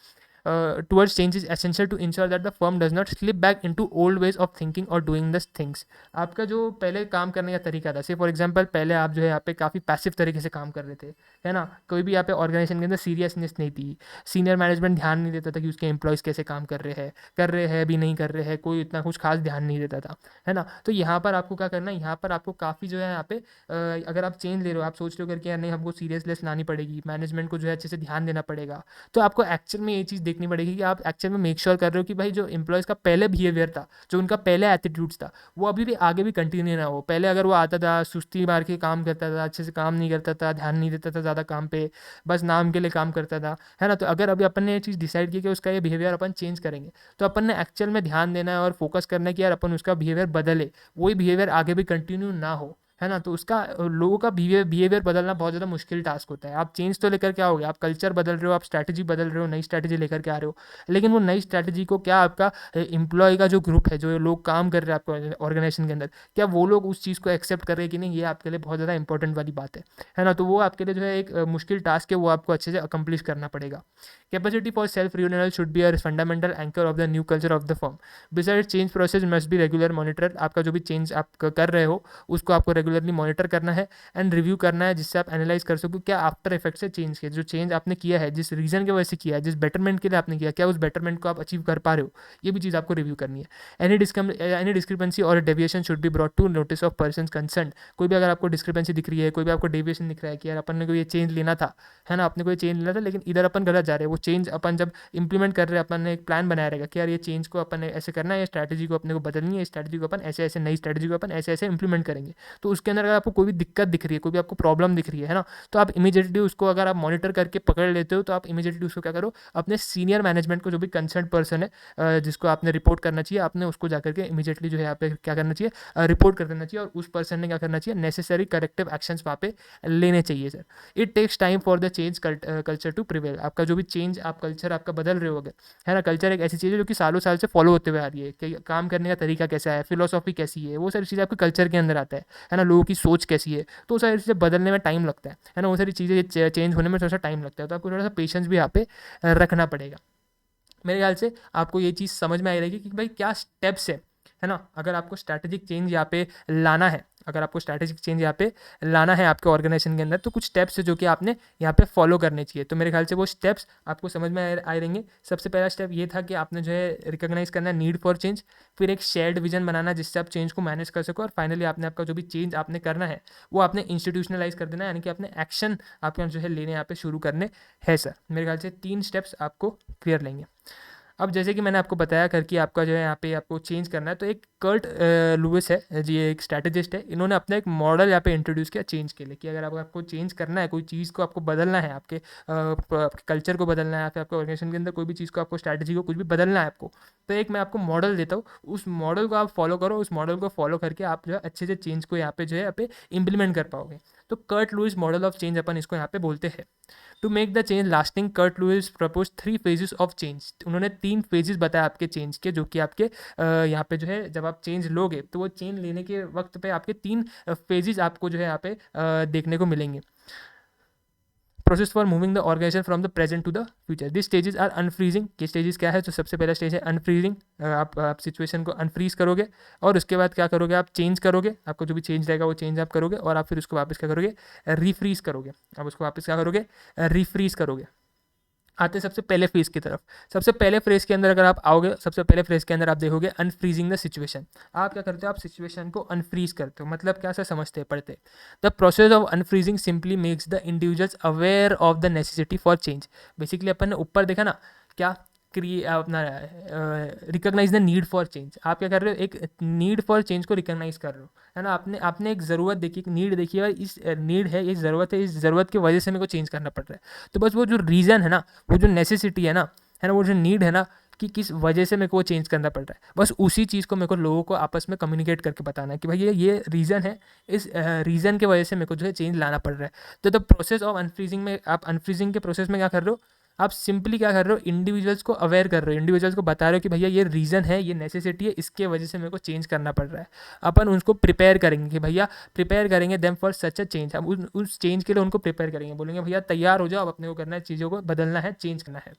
towards change is essential to ensure that the firm does not slip back into old ways of thinking or doing the things। आपका जो पहले काम करने का तरीका था, से फॉर एग्जांपल पहले आप जो है यहाँ पे काफ़ी पैसिव तरीके से काम कर रहे थे, है ना, कोई भी यहाँ पे ऑर्गेनाइजेशन के अंदर सीरियसनेस नहीं थी, सीनियर मैनेजमेंट ध्यान नहीं देता था कि उसके एम्प्लॉयज़ कैसे काम कर रहे हैं भी नहीं कर रहे हैं, कोई इतना कुछ खास ध्यान नहीं देता था, है ना। तो यहाँ पर आपको क्या करना है, यहाँ पर आपको काफ़ी जो है यहाँ पे अगर आप चेंज ले रहे हो, आप सोच रहे हो करके यार नहीं हमको सीरियसनेस लानी पड़ेगी, मैनेजमेंट को जो है अच्छे से ध्यान देना पड़ेगा, तो आपको एक्चुअल में ये चीज़ देखनी पड़ेगी कि आप एक्चुअल में मेक श्योर कर रहे हो कि भाई जो एम्प्लॉयज़ का पहले बिहेवियर था, जो उनका पहले एटीट्यूड्स था, वो अभी भी आगे भी कंटिन्यू ना हो। पहले अगर वो आता था सुस्ती मार के काम करता था, अच्छे से काम नहीं करता था, ध्यान नहीं देता था ज़्यादा काम पे, बस नाम के लिए काम करता था, है ना। तो अगर अभी अपन ने ये चीज़ डिसाइड की कि उसका ये बिहेवियर अपन चेंज करेंगे, तो अपन ने एक्चुअल में ध्यान देना है और फोकस करना है कि यार अपन उसका बिहेवियर बदले, वही बिहेवियर आगे भी कंटिन्यू ना हो, है ना। तो उसका लोगों का बिहेवियर बदलना बहुत ज़्यादा मुश्किल टास्क होता है। आप चेंज तो लेकर के आओगे, आप कल्चर बदल रहे हो, आप स्ट्रैटेजी बदल रहे हो, नई स्ट्रैटेजी लेकर के आ रहे हो, लेकिन वो नई स्ट्रैटेजी को क्या आपका एम्प्लॉय का जो ग्रुप है, जो लोग काम कर रहे हैं आपको ऑर्गेनाइजेशन के अंदर, क्या वो लोग उस चीज़ को एक्सेप्ट कर रहे हैं कि नहीं, ये आपके लिए बहुत ज़्यादा इंपॉर्टेंट वाली बात है ना। तो वो आपके लिए जो है एक मुश्किल टास्क है, वो आपको अच्छे से अकम्प्लिश करना पड़ेगा। Capacity for self renewal should be a fundamental anchor of the new culture of the firm. Beside change process must be regular monitor. आपका जो भी चेंज आप कर रहे हो उसको आपको रेगुलरली मॉनिटर करना है एंड रिव्यू करना है, जिससे आप एनालाइज कर सको क्या आफ्टर इफेक्ट से चेंज किया, जो चेंज आपने किया है, जिस रीजन की वजह से किया है, जिस बेटरमेंट के लिए आपने किया, क्या उस बेटरमेंट को आप अचीव कर पा रहे हो, ये भी चीज़ आपको रिव्यू करनी है। Any discrepancy or deviation should be brought to notice of person concern. कोई भी अगर आपको डिस्क्रिपेंसी दिख रही है, कोई भी आपको डेविएशन दिख रहा है कि यार अपन ने कोई चेंज लेना था, है ना, अपने को चेंज लेना था लेकिन इधर अपन गलत जा रहे हैं, वो चेंज अपन जब इंप्लीमेंट कर रहे हैं, अपन ने एक प्लान बनाया रहेगा कि यार ये चेंज को अपन ने ऐसे करना है, ये स्ट्रैटेजी को अपने को बदलनी है, स्ट्रैटेजी को अपन ऐसे ऐसे नई स्ट्रैटेजी को अपन ऐसे ऐसे इंप्लीमेंट करेंगे। तो उसके अंदर अगर आपको कोई भी दिक्कत दिख रही है, कोई भी आपको प्रॉब्लम दिख रही है ना, तो आप इमीडिएटली उसको अगर आप मॉनिटर करके पकड़ लेते हो, तो आप इमीडिएटली उसको क्या करो, अपने सीनियर मैनेजमेंट को, जो भी कंसर्न पर्सन है जिसको आपने रिपोर्ट करना चाहिए, आपने उसको जाकर के इमीडिएटली जो है यहाँ पे क्या करना चाहिए, रिपोर्ट कर देना चाहिए, और उस पर्सन ने क्या करना चाहिए, नेसेसरी करेक्टिव एक्शंस वहाँ पे लेने चाहिए sir. It takes time for the change culture to prevail. आपका जो भी चेंज आप कल्चर आपका बदल रहे होगे, है ना, कल्चर एक ऐसी चीज़ है जो कि सालों साल से फॉलो होते हुए आ रही है, कि काम करने का तरीका कैसा है, फिलोसॉफी कैसी है, वो सारी चीज़ें आपके कल्चर के अंदर आता है ना, लोगों की सोच कैसी है, तो वो सारी चीज़ें बदलने में टाइम लगता है ना, वो सारी चीज़ें चेंज होने में थोड़ा सा टाइम लगता है, तो आपको थोड़ा सा पेशेंस भी यहाँ पे रखना पड़ेगा। मेरे ख्याल से आपको ये चीज़ समझ में आई रहेगी कि भाई क्या स्टेप्स है ना, अगर आपको स्ट्रैटेजिक चेंज यहाँ पे लाना है, अगर आपको स्ट्रैटेजिक चेंज यहाँ पे लाना है आपके ऑर्गेनाइजेशन के अंदर, तो कुछ स्टेप्स है जो कि आपने यहाँ पे फॉलो करने चाहिए। तो मेरे ख्याल से वो स्टेप्स आपको समझ में आए रहेंगे। सबसे पहला स्टेप ये था कि आपने जो है रिकॉग्नाइज करना है नीड फॉर चेंज, फिर एक शेयर्ड विजन बनाना जिससे आप चेंज को मैनेज कर सको, और फाइनली आपने आपका जो भी चेंज आपने करना है वो आपने इंस्टीट्यूशनलाइज कर देना है, यानी कि अपने एक्शन आपके जो है लेने यहाँ पे शुरू करने हैं सर। मेरे ख्याल से 3 स्टेप्स आपको क्लियर लेंगे। अब जैसे कि मैंने आपको बताया करके आपका जो है यहाँ पे आपको चेंज करना है, तो एक कर्ट लुइस है जी, एक स्ट्रैटेजिस्ट है, इन्होंने अपना एक मॉडल यहाँ पे इंट्रोड्यूस किया चेंज के लिए, कि अगर आपको चेंज करना है, कोई चीज़ को आपको बदलना है, आपके कल्चर को बदलना है, या फिर आपके ऑर्गेनाइजेशन के अंदर कोई भी चीज़ को, आपको स्ट्रैटेजी को कुछ भी बदलना है आपको, तो एक मैं आपको मॉडल देता हूँ, उस मॉडल को आप फॉलो करो, उस मॉडल को फॉलो करके आप जो है अच्छे से चेंज को यहाँ पे जो है यहाँ पे इम्प्लीमेंट कर पाओगे। तो Kurt Lewin model of change अपन इसको यहाँ पे बोलते हैं। To make the change lasting, Kurt Lewin propose 3 phases of change. उन्होंने 3 फेजेस बताया आपके चेंज के, जो कि आपके यहाँ पे जो है जब आप चेंज लोगे तो वो चेंज लेने के वक्त पे आपके 3 फेजेस आपको जो है यहाँ पे देखने को मिलेंगे। Process for moving the organisation from the present to the future. This stages are unfreezing. ये स्टेजेस क्या है, तो सबसे पहला स्टेज है अनफ्रीजिंग। आप सिचुएशन को अनफ्रीज करोगे, और उसके बाद क्या करोगे, आप चेंज करोगे, आपको जो भी चेंज रहेगा वो चेंज आप करोगे, और आप फिर उसको वापस क्या करोगे, रिफ्रीज करोगे। आप उसको वापस क्या करोगे, रिफ्रीज करोगे। आते हैं सबसे पहले फेज की तरफ। सबसे पहले फ्रेज के अंदर अगर आप आओगे, सबसे पहले फ्रेज के अंदर आप देखोगे अनफ्रीजिंग द सिचुएशन। आप क्या करते हो, आप सिचुएशन को अनफ्रीज करते हो। मतलब क्या से समझते हैं, पढ़ते। The process of unfreezing simply makes the individuals aware of the necessity for change. Basically अपन ने ऊपर देखा ना, क्या अपना recognise the need for change. आप क्या कर रहे हो, एक नीड फॉर चेंज को रिकॉग्नाइज कर रहे हो, है ना। आपने आपने एक ज़रूरत देखी, एक नीड देखी है, इस नीड है, ये ज़रूरत है, इस ज़रूरत की वजह से मेरे को चेंज करना पड़ रहा है। तो बस वो जो रीज़न है ना, वो जो नेसेसिटी है ना, वो जो नीड है ना, कि किस वजह से मेरे को वो चेंज करना पड़ रहा है, बस उसी चीज़ को मेरे को लोगों को आपस में कम्युनिकेट करके बताना है कि भाई ये रीज़न है, इस रीज़न की वजह से मेरे को जो है चेंज लाना पड़ रहा है। तो द प्रोसेस ऑफ अनफ्रीजिंग में, आप अनफ्रीजिंग के प्रोसेस में क्या कर रहे हो, आप सिंपली क्या कर रहे हो, इंडिविजुअल्स को अवेयर कर रहे हो, इंडिविजुअल्स को बता रहे हो कि भैया ये रीज़न है, ये नेसेसिटी है, इसके वजह से मेरे को चेंज करना पड़ रहा है। अपन उनको प्रिपेयर करेंगे कि भैया, प्रिपेयर करेंगे them for such a change. हम उस चेंज के लिए उनको प्रिपेयर करेंगे, बोलेंगे भैया तैयार हो जाओ, अब अपने को करना है, चीज़ों को बदलना है, चेंज करना है।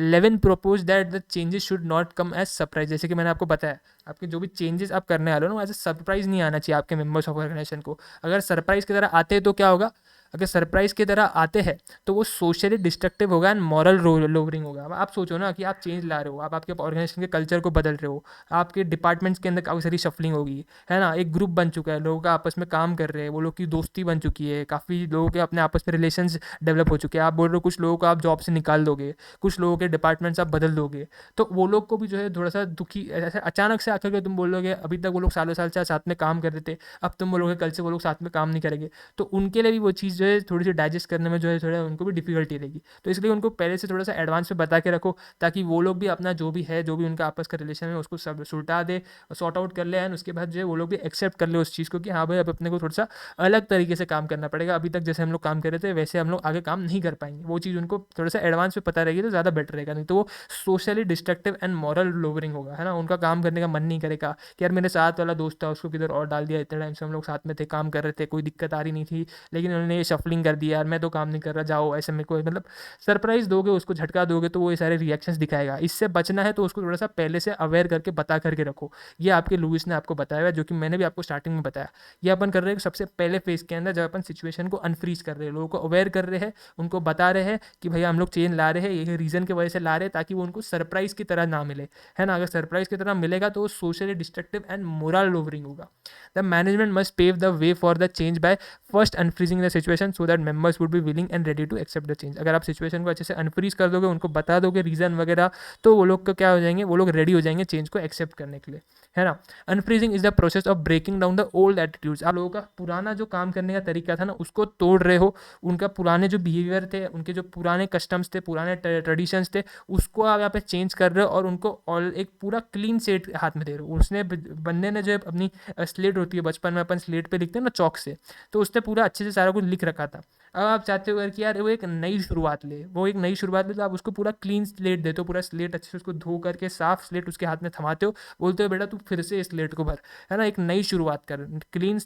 Lewin propose that the changes should not come as surprise. जैसे कि मैंने आपको बताया, आपके जो भी चेंजेस आप करने वाले हो ना, वो एज ए सरप्राइज नहीं आना चाहिए आपके मेंबर्स ऑफ ऑर्गेनाइजेशन को। अगर सरप्राइज की तरह आते हैं तो क्या होगा, अगर सरप्राइज की तरह आते हैं तो वो सोशली डिस्ट्रक्टिव होगा एंड मॉरल लोवरिंग होगा। अब आप सोचो ना कि आप चेंज ला रहे हो, आप आपके ऑर्गेनाइजेशन के कल्चर को बदल रहे हो, आपके डिपार्टमेंट्स के अंदर काफ़ी सारी शफलिंग होगी, है ना। एक ग्रुप बन चुका है, लोगों का आपस में काम कर रहे हैं, वो लोग की दोस्ती बन चुकी है, काफ़ी लोगों के अपने आपस में रिलेशंस डेवलप हो चुके हैं। आप बोल रहे हो कुछ लोगों को आप जॉब से निकाल दोगे, कुछ लोगों के डिपार्टमेंट्स आप बदल दोगे, तो वो लोग को भी जो है थोड़ा सा दुखी, ऐसे अचानक से आकर के तुम बोलोगे, अभी तक वो लोग सालों साल से साथ में काम कर रहे थे, अब तुम बोलोगे कल से वो लोग साथ में काम नहीं करेंगे, तो उनके लिए भी वो चीज़ जो है थोड़ी सी डाइजेस्ट करने में जो है थोड़ा उनको भी डिफिकल्टी रहेगी। तो इसलिए उनको पहले से थोड़ा सा एडवांस में बता के रखो, ताकि वो लोग भी अपना जो भी है, जो भी उनका आपस का रिलेशन है, उसको सब सुलटा दे, सॉर्ट आउट कर ले, एंड उसके बाद जो है वो लोग भी एक्सेप्ट कर ले उस चीज़ को कि हाँ भाई, अब अपने को थोड़ा सा अलग तरीके से काम करना पड़ेगा। अभी तक जैसे हम लोग काम कर रहे थे वैसे हम लोग आगे काम नहीं कर पाएंगे। वो चीज़ उनको थोड़ा सा एडवांस में पता रहेगी तो ज़्यादा बेटर रहेगा, नहीं तो वो socially destructive and moral lowering होगा, है ना। उनका काम करने का मन नहीं करेगा कि यार मेरे साथ वाला दोस्त था, उसको किधर और डाल दिया, इतने टाइम से हम लोग साथ में थे, काम कर रहे थे, कोई दिक्कत आ रही नहीं थी, लेकिन उन्होंने ये शफलिंग कर दिया, यार मैं तो काम नहीं कर रहा, जाओ। ऐसे में कोई मतलब सरप्राइज दोगे, उसको झटका दोगे तो वो ये सारे रिएक्शंस दिखाएगा। इससे बचना है तो उसको थोड़ा सा पहले से अवेयर करके बता करके रखो। ये आपके लुइस ने आपको बताया है, जो कि मैंने भी आपको स्टार्टिंग में बताया। ये अपन कर रहे हैं सबसे पहले फेज के अंदर, जब अपन सिचुएशन को अनफ्रीज कर रहे हैं, लोगों को अवेयर कर रहे हैं, उनको बता रहे हैं कि भैया हम लोग चेंज ला रहे हैं, ये रीज़न की वजह से ला रहे हैं, ताकि वो उनको सरप्राइज की तरह ना मिले, है ना। अगर सरप्राइज की तरह मिलेगा तो वो socially destructive and moral lowering होगा। The management must pave the way for the change by first unfreezing the situation so that members would be willing and ready to accept the change. अगर आप situation को अच्छे से unfreeze कर दोगे, उनको बता दोगे रीज़न वगैरह, तो वो लोग को क्या हो जाएंगे, वो लोग रेडी हो जाएंगे चेंज को एक्सेप्ट करने के लिए, है ना। Unfreezing is the process of breaking down the old attitudes. आप लोगों का पुराना जो काम करने का तरीका था ना, उसको तोड़ रहे हो। उनका पुराने जो बिहेवियर थे, उनके जो पुराने कस्टम्स थे, पुराने ट्रेडिशंस थे, उसको आप यहाँ पे चेंज कर रहे हो और उनको ऑल एक पूरा क्लीन सेट हाथ में दे रहे हो। उसने बंदे ने जो है अपनी स्लेट होती है, बचपन में अपन स्लेट पे लिखते हैं ना चौक से, तो उसने पूरा अच्छे से सारा कुछ लिख रखा था। अब आप चाहते हो अगर कि यार वो एक नई शुरुआत ले, वो एक नई शुरुआत ले, तो आप उसको पूरा क्लीन स्लेट देते हो, पूरा स्लेट अच्छे से उसको धो करके साफ स्लेट उसके हाथ में थमाते हो, बोलते हो बेटा तू फिर से स्लेट को भर, है ना। एक नई शुरुआत कर, क्लीन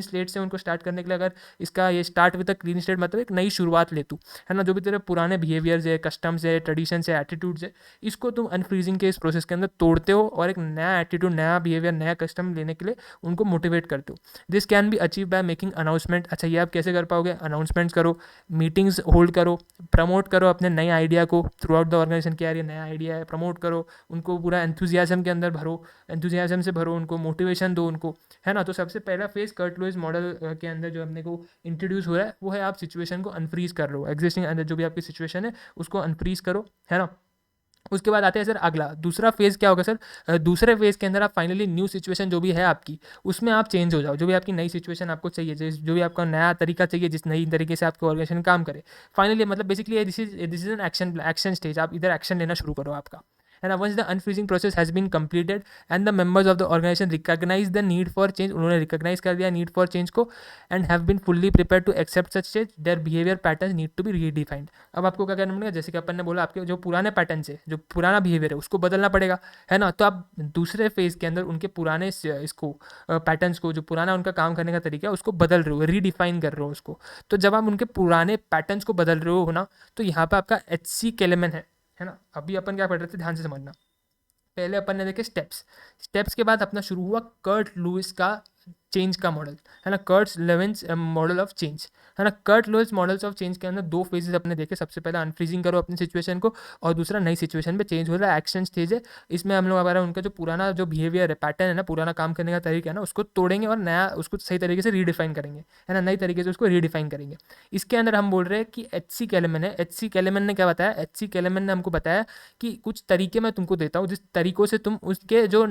स्लेट से उनको स्टार्ट करने के लिए, अगर इसका ये start with a clean slate मतलब एक नई शुरुआत ले तू, है ना। जो भी तेरे पुराने बिहेवियर्स है, कस्टम्स है, ट्रेडिशंस है, एटीट्यूड्स है, इसको तुम अनफ्रीजिंग के इस प्रोसेस के अंदर तोड़ते हो और एक नया एटीट्यूड, नया बिहेवियर, नया कस्टम लेने के लिए उनको मोटिवेट करते हो। This can be achieve by making announcement. अच्छा, ये आप कैसे कर पाओगे, अनाउंसमेंट्स करो, मीटिंग्स होल्ड करो, प्रमोट करो अपने नए आइडिया को थ्रू आउट द ऑर्गेनाइजेशन कि यार ये नया आइडिया है, प्रमोट करो उनको, पूरा एंथुजियाज्म के अंदर भरो, एंथुजियाज्म से भरो उनको, मोटिवेशन दो उनको, है ना। तो सबसे पहला फेज कर्ट लुईस मॉडल के अंदर जो अपने को इंट्रोड्यूस हो रहा है वो है आप सिचुएशन को अनफ्रीज कर रहे हो, एग्जिस्टिंग अंदर जो भी आपकी सिचुएशन है उसको अनफ्रीज करो, है ना। उसके बाद आते हैं सर अगला दूसरा फेज़ क्या होगा सर, दूसरे फेज़ के अंदर आप फाइनली न्यू सिचुएशन जो भी है आपकी, उसमें आप चेंज हो जाओ। जो भी आपकी नई सिचुएशन आपको चाहिए, जो भी आपका नया तरीका चाहिए, जिस नई तरीके से आपके ऑर्गेनाइजेशन काम करे, फाइनली मतलब basically this is an action stage. आप इधर एक्शन लेना शुरू करो आपका, है ना। Once the unfreezing process has been completed and the members of the organization recognize the need for change, उन्होंने रिकॉग्नाइज कर दिया नीड फॉर चेंज को, and have been fully prepare to accept such change, their behaviour pattern need to be redefined. अब आपको क्या करना पड़ेगा, जैसे कि अपन ने बोला आपके जो पुराने पैटर्न है, जो पुराना बिहेवियर है उसको बदलना पड़ेगा, है ना। तो आप दूसरे फेज के अंदर उनके पुराने इसको पैटर्न्स को, जो पुराना उनका काम करने का तरीका है उसको बदल रहे हो, रीडिफाइन कर रहे हो उसको। तो जब आप उनके पुराने पैटर्न्स को बदल रहे हो ना, तो यहाँ पे आपका HC केलेमन है ना। अभी अपन क्या पढ़ रहे थे, ध्यान से समझना। पहले अपन ने देखे स्टेप्स के बाद अपना शुरू हुआ कर्ट लुईस का चेंज का मॉडल, है ना, Kurt Lewin's model of change, है ना। Kurt Lewis models of change के अंदर 2 फेजेस अपने देखे। सबसे पहले अनफ्रीजिंग करो अपनी सिचुएशन को, और दूसरा नई सिचुएशन पे चेंज हो रहा है, एक्शन स्टेज है। इसमें हम लोग हमारा उनका जो पुराना जो बिहेवियर है, पैटर्न है ना, पुराना काम करने का तरीका है ना, उसको तोड़ेंगे और नया उसको सही तरीके से रीडिफाइन करेंगे, है ना, नई तरीके से उसको रीडिफाइन करेंगे। इसके अंदर हम बोल रहे हैं कि एचसी केलेमन है। एचसी केलेमन ने क्या बताया? एचसी केलेमन ने हमको बताया कि कुछ तरीके मैं तुमको देता हूँ, जिस तरीकों से तुम उसके जो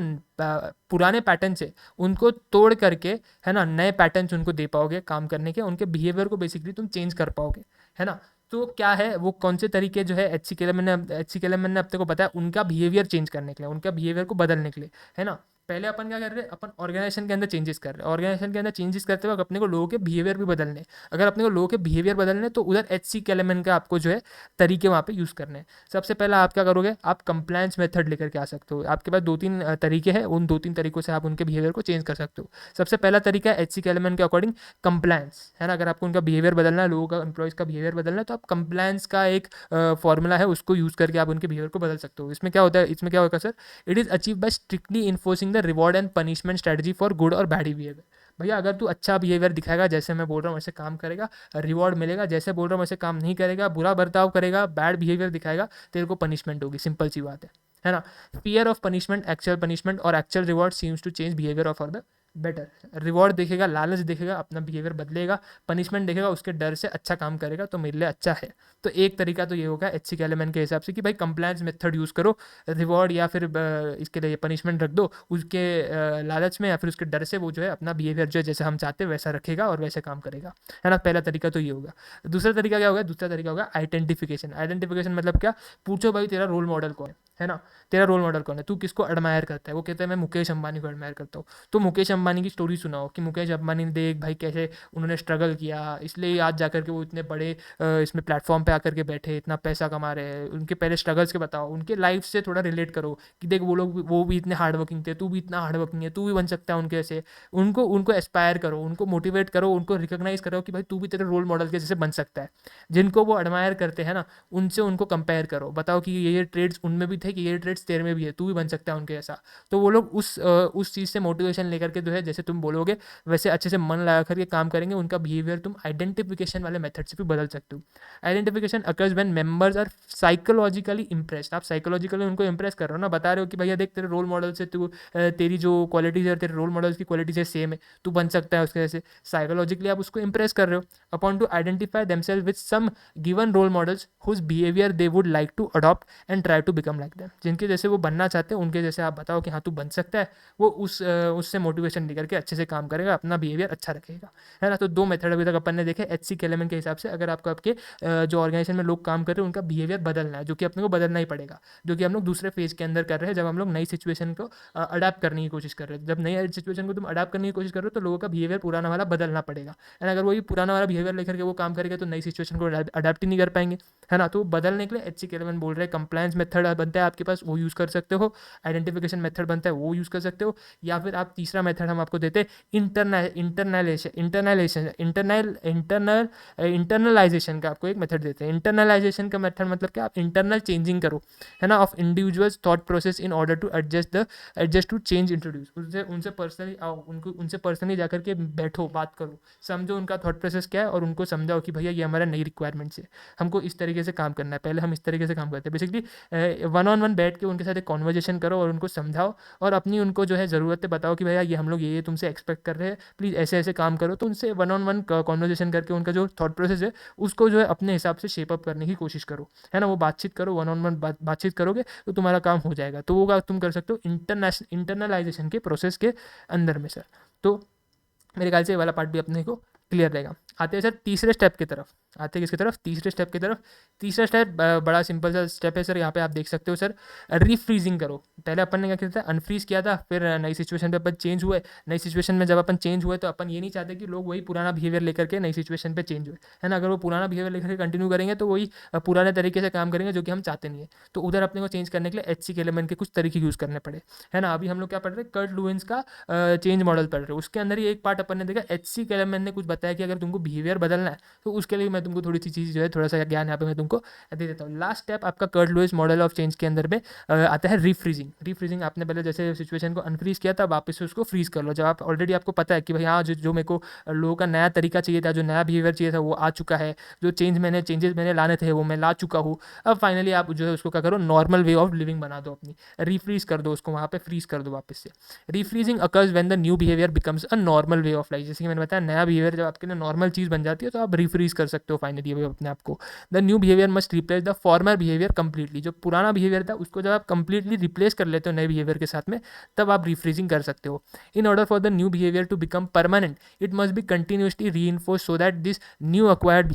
पुराने पैटर्न है उनको तोड़ करके, है ना, नए पैटर्न्स उनको दे पाओगे काम करने के, उनके बिहेवियर को बेसिकली तुम चेंज कर पाओगे, है ना। तो क्या है वो कौन से तरीके जो है एचसी केलेमन ने अपने को बताया उनका बिहेवियर चेंज करने के लिए, उनका बिहेवियर को बदलने के लिए, है ना। पहले अपन क्या कर रहे हैं? अपन ऑर्गेनाइजेशन के अंदर चेंजेस कर रहे हैं। ऑर्गेनाइजेशन के अंदर चेंजेस करते वक्त अपने को लोगों के बिहेवियर भी बदलने। अगर अपने को लोगों के बिहेवियर बदलने तो उधर एचसी केलेमन का आपको जो है तरीके वहाँ पे यूज़ करने हैं। सबसे पहला आप क्या करोगे? आप कंप्लायंस मेथड लेकर के आ सकते हो। आपके पास 2-3 तरीके हैं, उन 2-3 तरीकों से आप उनके बिहेवियर को चेंज कर सकते हो। सबसे पहला तरीका है एचसी केलेमन के अकॉर्डिंग कंप्लायंस, है ना। अगर आपको उनका बिहेवियर बदलना है, लोगों का, एम्प्लॉयज़ का बिहेवियर बदलना है, तो आप कंप्लायंस का एक फॉर्मूला है, उसको यूज़ करके आप उनके बिहेवियर को बदल सकते हो। इसमें क्या होता है? इसमें क्या होगा sir? It is achieve by strictly enforcing the reward and punishment strategy for good और बैड बिहेवियर। भैया अगर तू अच्छा बिहेवियर दिखाएगा, जैसे मैं बोल रहा हूँ वैसे काम करेगा, रिवॉर्ड मिलेगा। जैसे बोल रहा हूँ वैसे काम नहीं करेगा, बुरा बर्ताव करेगा, बैड बिहेवियर दिखाएगा, तेरे को पनिशमेंट होगी। सिंपल सी बात है ना। Fear of punishment, actual punishment और actual reward seems to change behaviour of for the better. Reward देखेगा, लालच देखेगा, अपना बिहेवियर बदलेगा। पनिशमेंट देखेगा, उसके डर से अच्छा काम करेगा, तो मेरे लिए अच्छा है। तो एक तरीका तो ये होगा एचसी केलेमन के हिसाब से कि भाई कंप्लायंस मेथड यूज़ करो, रिवॉर्ड या फिर इसके लिए पनिशमेंट रख दो, उसके लालच में या फिर उसके डर से वो जो है अपना बिहेवियर जो है जैसे हम चाहते हैं वैसा रखेगा और वैसे काम करेगा, है ना। पहला तरीका तो ये होगा। दूसरा तरीका क्या होगा? दूसरा तरीका होगा आइडेंटिफिकेशन। आइडेंटिफिकेशन मतलब क्या? पूछो भाई तेरा रोल मॉडल कौन है ना। तेरा रोल मॉडल कौन है? तू किसको एडमायर करता है? वो कहता है मैं मुकेश अंबानी को एडमायर करता हूँ। तो मुकेश अंबानी की स्टोरी सुनाओ कि मुकेश अंबानी ने देख भाई कैसे उन्होंने स्ट्रगल किया, इसलिए आज जाकर के वो इतने बड़े इसमें प्लेटफॉर्म पे आकर के बैठे, इतना पैसा कमा रहे हैं। उनके पहले स्ट्रगल्स के बताओ, उनके लाइफ से थोड़ा रिलेट करो कि देख वो भी इतने हार्ड वर्किंग थे, तू भी इतना हार्ड वर्किंग है, तू भी बन सकता है उनके जैसे। उनको उनको एस्पायर करो, उनको मोटिवेट करो, उनको रिकॉग्नाइज करो कि भाई तू भी तेरे रोल मॉडल के जैसे बन सकता है। जिनको वो एडमायर करते हैं ना, उनसे उनको कंपेयर करो, बताओ कि ये ट्रेड्स उनमें भी थे कि ये ट्रेड्स तेरे में भी है, तू भी बन सकता है उनके जैसा। तो वो लोग उस चीज़ से मोटिवेशन लेकर के जो है जैसे तुम बोलोगे वैसे अच्छे से मन लगा करके काम करेंगे। उनका बिहेवियर तुम आइडेंटिफिकेशन वाले मेथड से भी बदल सकते हो। Identification occurs when members are psychologically impressed. आप साइकोलॉजिकली उनको इंप्रेस कर रहे हो ना, बता रहे हो कि भैया देख तेरे रोल मॉडल से तू तेरी जो क्वालिटीज है तेरे रोल मॉडल्स की क्वालिटीज है सेम है, तू बन सकता है उसके जैसे। साइकोलॉजिकली आप उसको इंप्रेस कर रहे हो। Upon to identify themself with some given role models whose behaviour they would like to adopt and try to become like them. जिनके जैसे वो बनना चाहते हैं उनके जैसे आप बताओ कि हाँ तू बन सकता है, वो उससे मोटिवेशन लेकर के अच्छे से काम करेगा, अपना बिहेवियर अच्छा रखेगा, है ना। तो 2 मेथड अभी तक अपन ने देखे एचसी केलेमन के हिसाब से। अगर आपको आपके जो ऑर्गेनाइजेशन में लोग काम कर रहे हैं उनका बिहेवियर बदलना है, जो कि अपने को बदलना ही पड़ेगा, जो कि हम लोग दूसरे फेज के अंदर कर रहे हैं, जब हम लोग नई सिचुएशन को अडाप्ट करने की कोशिश कर रहे हैं। जब नई सिचुएशन को तुम अडाप्ट करने की कोशिश कर रहे हो तो लोगों का बिहेवियर पुराना वाला बदलना पड़ेगा, एंड अगर वही पुराना वाला बिहेवियर लेकर के वो काम करेगा तो नई सिचुएशन को अडाप्ट ही नहीं कर पाएंगे, है ना। तो बदलने के लिए एचसी केलेमन बोल रहे हैं कंप्लायंस मेथड बनता है आपके पास, वो यूज़ कर सकते हो। आइडेंटिफिकेशन मेथड बनता है, वो यूज़ कर सकते हो। या फिर आप तीसरा मेथड हम आपको देते हैं इंटरनलाइजेशन का आपको एक मेथड देते हैं। इंटरनलाइजेशन का मेथड मतलब क्या? आप इंटरनल चेंजिंग करो, है ना, of individuals thought process in order to adjust to change introduce. उनसे पर्सनली आओ, उनसे पर्सनली जाकर के बैठो, बात करो, समझो उनका थॉट प्रोसेस क्या है और उनको समझाओ कि भैया ये हमारा नई रिक्वायरमेंट्स है, हमको इस तरीके से काम करना है, पहले हम इस तरीके से काम करते हैं। बेसिकली 1-on-1 बैठ के उनके साथ एक कॉन्वर्जेशन करो और उनको समझाओ और अपनी उनको जो है ज़रूरतें बताओ कि भैया ये हम लोग ये तुमसे एक्सपेक्ट कर रहे हैं, प्लीज़ ऐसे ऐसे काम करो। तो उनसे 1-on-1 कॉन्वर्जेशन करके उनका जो थॉट प्रोसेस है उसको जो है अपने हिसाब से शेप अप करने की कोशिश करो, है ना। वो बातचीत करो, 1-on-1 बातचीत करोगे तो तुम्हारा काम हो जाएगा। तो वो तुम कर सकते हो इंटरनलाइजेशन के प्रोसेस के अंदर में सर। तो मेरे ख्याल से ये वाला पार्ट भी अपने को क्लियर रहेगा। आते हैं सर तीसरे स्टेप की तरफ। आते हैं किसकी तरफ? तीसरे स्टेप की तरफ। तीसरा स्टेप बड़ा सिंपल सा स्टेप है सर। यहाँ पे आप देख सकते हो सर, रीफ्रीजिंग करो। पहले अपन ने क्या किया था? अनफ्रीज किया था, फिर नई सिचुएशन पे अपन चेंज हुए। नई सिचुएशन में जब अपन चेंज हुए तो अपन ये नहीं चाहते कि लोग वही पुराना बिहेवियर लेकर के नई सिचुएशन पे चेंज हुए, है ना। अगर वो पुराना बिहेवियर लेकर के कंटिन्यू करेंगे तो वही पुराने तरीके से काम करेंगे, जो कि हम चाहते नहीं है। तो उधर अपने को चेंज करने के लिए एचसी केलेमन के कुछ तरीके यूज़ करने पड़े, है ना। अभी हम लोग क्या पढ़ रहे हैं? कर्ट लुईस का चेंज मॉडल पढ़ रहे हैं। उसके अंदर ही एक पार्ट अपन ने देखा, एचसी केलेमन ने कुछ बताया कि अगर तुमको बिहेवियर बदलना है तो उसके लिए मैं तुमको थोड़ी सी चीज़ जो है थोड़ा सा ज्ञान यहाँ पे मैं तुमको दे देता हूँ। लास्ट स्टेप आपका Kurt Lewis model of change के अंदर में आता है रीफ्रीजिंग। रीफ्रीजिंग आपने पहले जैसे सिचुएशन को अनफ्रीज किया था, वापस से उसको फ्रीज कर लो। जब आप ऑलरेडी आपको पता है कि भाई हाँ जो मेरे को लोगों का नया तरीका चाहिए था, जो नया बिहेवियर चाहिए था वो आ चुका है, जो चेंजेस मैंने लाने थे वो मैं ला चुका हूँ, अब फाइनली आप जो है उसको क्या करो, नॉर्मल वे ऑफ लिविंग बना दो अपनी, रीफ्रीज कर दो उसको, वहाँ पे फ्रीज कर दो वापस से। Refreezing occurs when the new behaviour becomes a normal way of life. जैसे कि मैंने बताया नया बिहेवियर जब आपके लिए नॉर्मल चीज़ बन जाती है तो आप रीफ्रीज कर सकते हो फाइनली अपने आप को। The new behaviour must replace the former behaviour completely. जो पुराना बिहेवियर था उसको जब आप कंप्लीटली रिप्लेस कर लेते हो नए बिहेवियर के साथ में, तब आप रीफ्रीजिंग कर सकते हो। In order for the new behaviour to become permanent it must be continuously reinforce so that this new acquired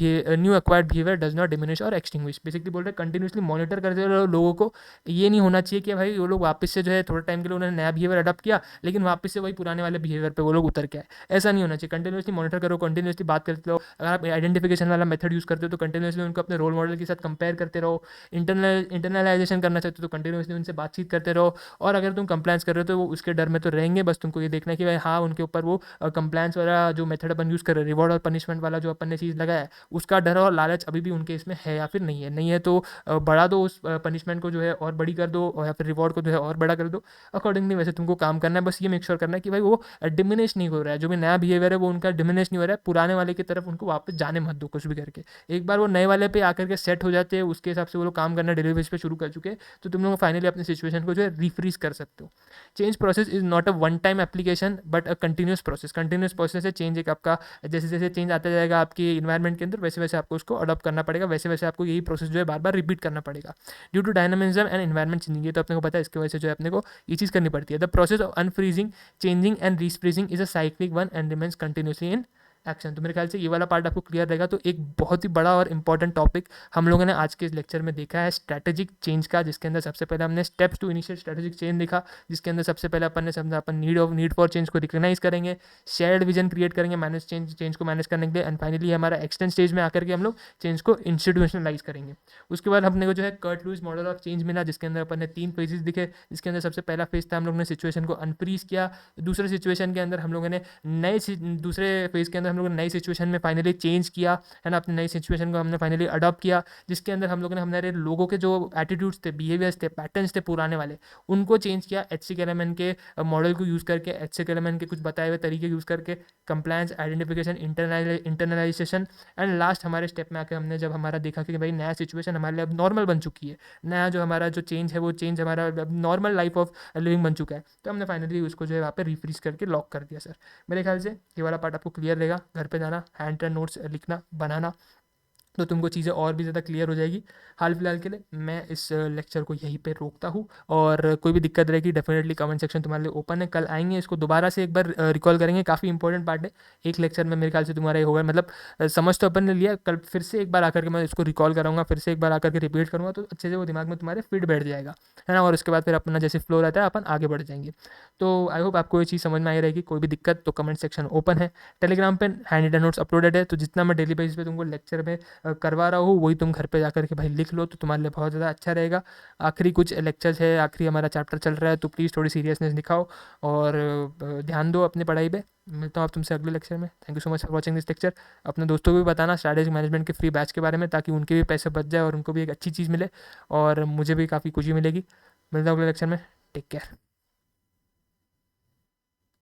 behaviour does not diminish or extinguish. Basically बोल रहे कंटिन्यूसली मॉनिटर करते रहो लोगों को। ये नहीं होना चाहिए कि भाई वो लोग वापस से जो है थोड़ा टाइम के लिए उन्होंने नया बिहेवियर अडॉप्ट किया लेकिन वापस से वही पुराने वाले बिहेवियर पे वो लोग उतर के आए, ऐसा नहीं होना चाहिए। कंटिन्यूसली मॉनिटर करो, कंटिन्यूसली बात करते रहो। अगर आप आइडेंटिफिकेशन वाला मेथड यूज़ करते हो तो कंटिन्यूसली उनको अपने रोल मॉडल के साथ कंपेयर करते रहो। इंटरनलाइजेशन करना चाहते हो तो कंटिन्यूसली उनसे बातचीत करते रहो। और अगर तुम कंप्लायंस कर रहे हो तो वो उसके डर में तो रहेंगे, बस तुमको ये देखना है कि भाई हाँ उनके ऊपर वो कंप्लायंस वाला जो मेथड अपन यूज़ कर रहे हैं, रिवॉर्ड और पनिशमेंट वाला जो अपन ने चीज़ लगाया है, उसका डर और लालच अभी भी उनके इसमें है या फिर नहीं है। नहीं है तो बढ़ा दो उस पनिशमेंट को जो है और बड़ी कर दो, और या फिर रिवॉर्ड को जो है और बड़ा कर दो। अकॉर्डिंगली वैसे तुमको काम करना है। बस ये मेक श्योर करना है कि भाई वो डिमिनिश नहीं हो रहा है, जो भी नया बिहेवियर है वो उनका डिमिनिश नहीं हो रहा है, पुराने वाले की तरफ उनको वापस जाने मत दो कुछ भी करके। एक बार वो नए वाले पे आकर के सेट हो जाते हैं, उसके हिसाब से वो लोग काम करना डेली बेस पे शुरू कर चुके हैं, तो तुम लोग फाइनली अपनी सिचुएशन को जो है रिफ्रीज कर सकते हो। Change process is not a one time application but a continuous process. Continuous process है चेंज, एक आपका जैसे जैसे चेंज आता जाएगा आपकी इन्वायरमेंट के अंदर, वैसे वैसे आपको उसको अडॉप्ट करना पड़ेगा, वैसे वैसे आपको यही प्रोसेस जो है बार बार रिपीट करना पड़ेगा। Due to dynamism and environment changing, ये तो अपने को पता है, इसकी वजह से जो है अपने को ये चीज़ करनी पड़ती है। The process of unfreezing, changing and refreezing is a cyclic one and remains continuously in action. तो मेरे ख्याल से ये वाला पार्ट आपको क्लियर रहेगा। तो एक बहुत ही बड़ा और इंपॉर्टेंट टॉपिक हम लोगों ने आज के इस लेक्चर में देखा है स्ट्रैटेजिक चेंज का, जिसके अंदर सबसे पहले हमने steps to initiate strategic change देखा, जिसके अंदर सबसे पहले अपन ने समझा अपन नीड फॉर चेंज को रिकग्नाइज करेंगे, शेयर्ड विजन क्रिएट करेंगे मैनेज चेंज को मैनेज करने के लिए, एंड फाइनली हमारा एक्सटेंड स्टेज में आकर के हम लोग चेंज को इंस्टीट्यूशनलाइज करेंगे। उसके बाद हमने को जो है Kurt Lewis model of change मिला, जिसके अंदर अपन ने 3 फेजेस दिखे, जिसके अंदर सबसे पहला फेज था हम लोग ने सिचुएशन को अनफ्रीज किया। दूसरे सिचुएशन के अंदर हम लोगों ने दूसरे फेज के अंदर हम लोगों ने नई सिचुएशन में फाइनली चेंज किया है ना, अपनी नई सिचुएशन को हमने फाइनली अडॉप्ट किया, जिसके अंदर हम लोगों ने हमारे लोगों के जो एटीट्यूड्स थे, बिहेवियर्स थे, पैटर्न्स थे पुराने वाले, उनको चेंज किया HCKLMN के मॉडल को यूज़ करके, HCKLMN के कुछ बताए हुए तरीके यूज़ करके, compliance, identification, internalisation, and last हमारे स्टेप में आकर हमने जब हमारा देखा कि भाई नया सिचुएशन हमारे लिए अब नॉर्मल बन चुकी है, नया जो हमारा जो चेंज है वो चेंज हमारा अब नॉर्मल लाइफ ऑफ लिविंग बन चुका है, तो हमने फाइनली उसको जो है वहाँ पे रिफ्रीज करके लॉक कर दिया। सर मेरे ख्याल से ये वाला पार्ट आपको क्लियर रहेगा। घर पे जाना, हैंड एंड नोट्स लिखना, बनाना, तो तुमको चीज़ें और भी ज़्यादा क्लियर हो जाएगी। हाल फिलहाल के लिए मैं इस लेक्चर को यहीं पे रोकता हूँ, और कोई भी दिक्कत रहेगी डेफिनेटली कमेंट सेक्शन तुम्हारे लिए ओपन है। कल आएंगे, इसको दोबारा से एक बार रिकॉल करेंगे, काफ़ी इंपॉर्टेंट पार्ट है। एक लेक्चर में मेरे ख्याल से तुम्हारा ये होगा, मतलब समझ तो अपन ने लिया, कल फिर से एक बार आकर के मैं इसको रिकॉल कराऊंगा, फिर से एक बार आकर के रिपीट करूँगा, तो अच्छे से वो दिमाग में तुम्हारे फिट बैठ जाएगा, है ना। और उसके बाद फिर अपना जैसे फ्लो रहता है अपन आगे बढ़ जाएंगे। तो आई होप आपको ये चीज़ समझ में आई रहेगी। कोई भी दिक्कत तो कमेंट सेक्शन ओपन है। टेलीग्राम पे हैंड रिटन नोट्स अपलोडेड है, तो जितना मैं डेली बेसिस पे तुमको लेक्चर में करवा रहा हूँ वही तुम घर पे जाकर के भाई लिख लो, तो तुम्हारे लिए बहुत ज़्यादा अच्छा रहेगा। आखिरी कुछ लेक्चर्स है, आखिरी हमारा चैप्टर चल रहा है, तो प्लीज़ थोड़ी सीरियसनेस दिखाओ और ध्यान दो अपनी पढ़ाई पे। मिलता हूँ आप तुमसे अगले लेक्चर में। Thank you so much for watching this lecture. अपने दोस्तों को भी बताना स्ट्रैटेजिक मैनेजमेंट के फ्री बैच के बारे में, ताकि उनके भी पैसे बच जाए और उनको भी एक अच्छी चीज़ मिले और मुझे भी काफ़ी खुशी मिलेगी। मिलता हूँ अगले लेक्चर में। Take care.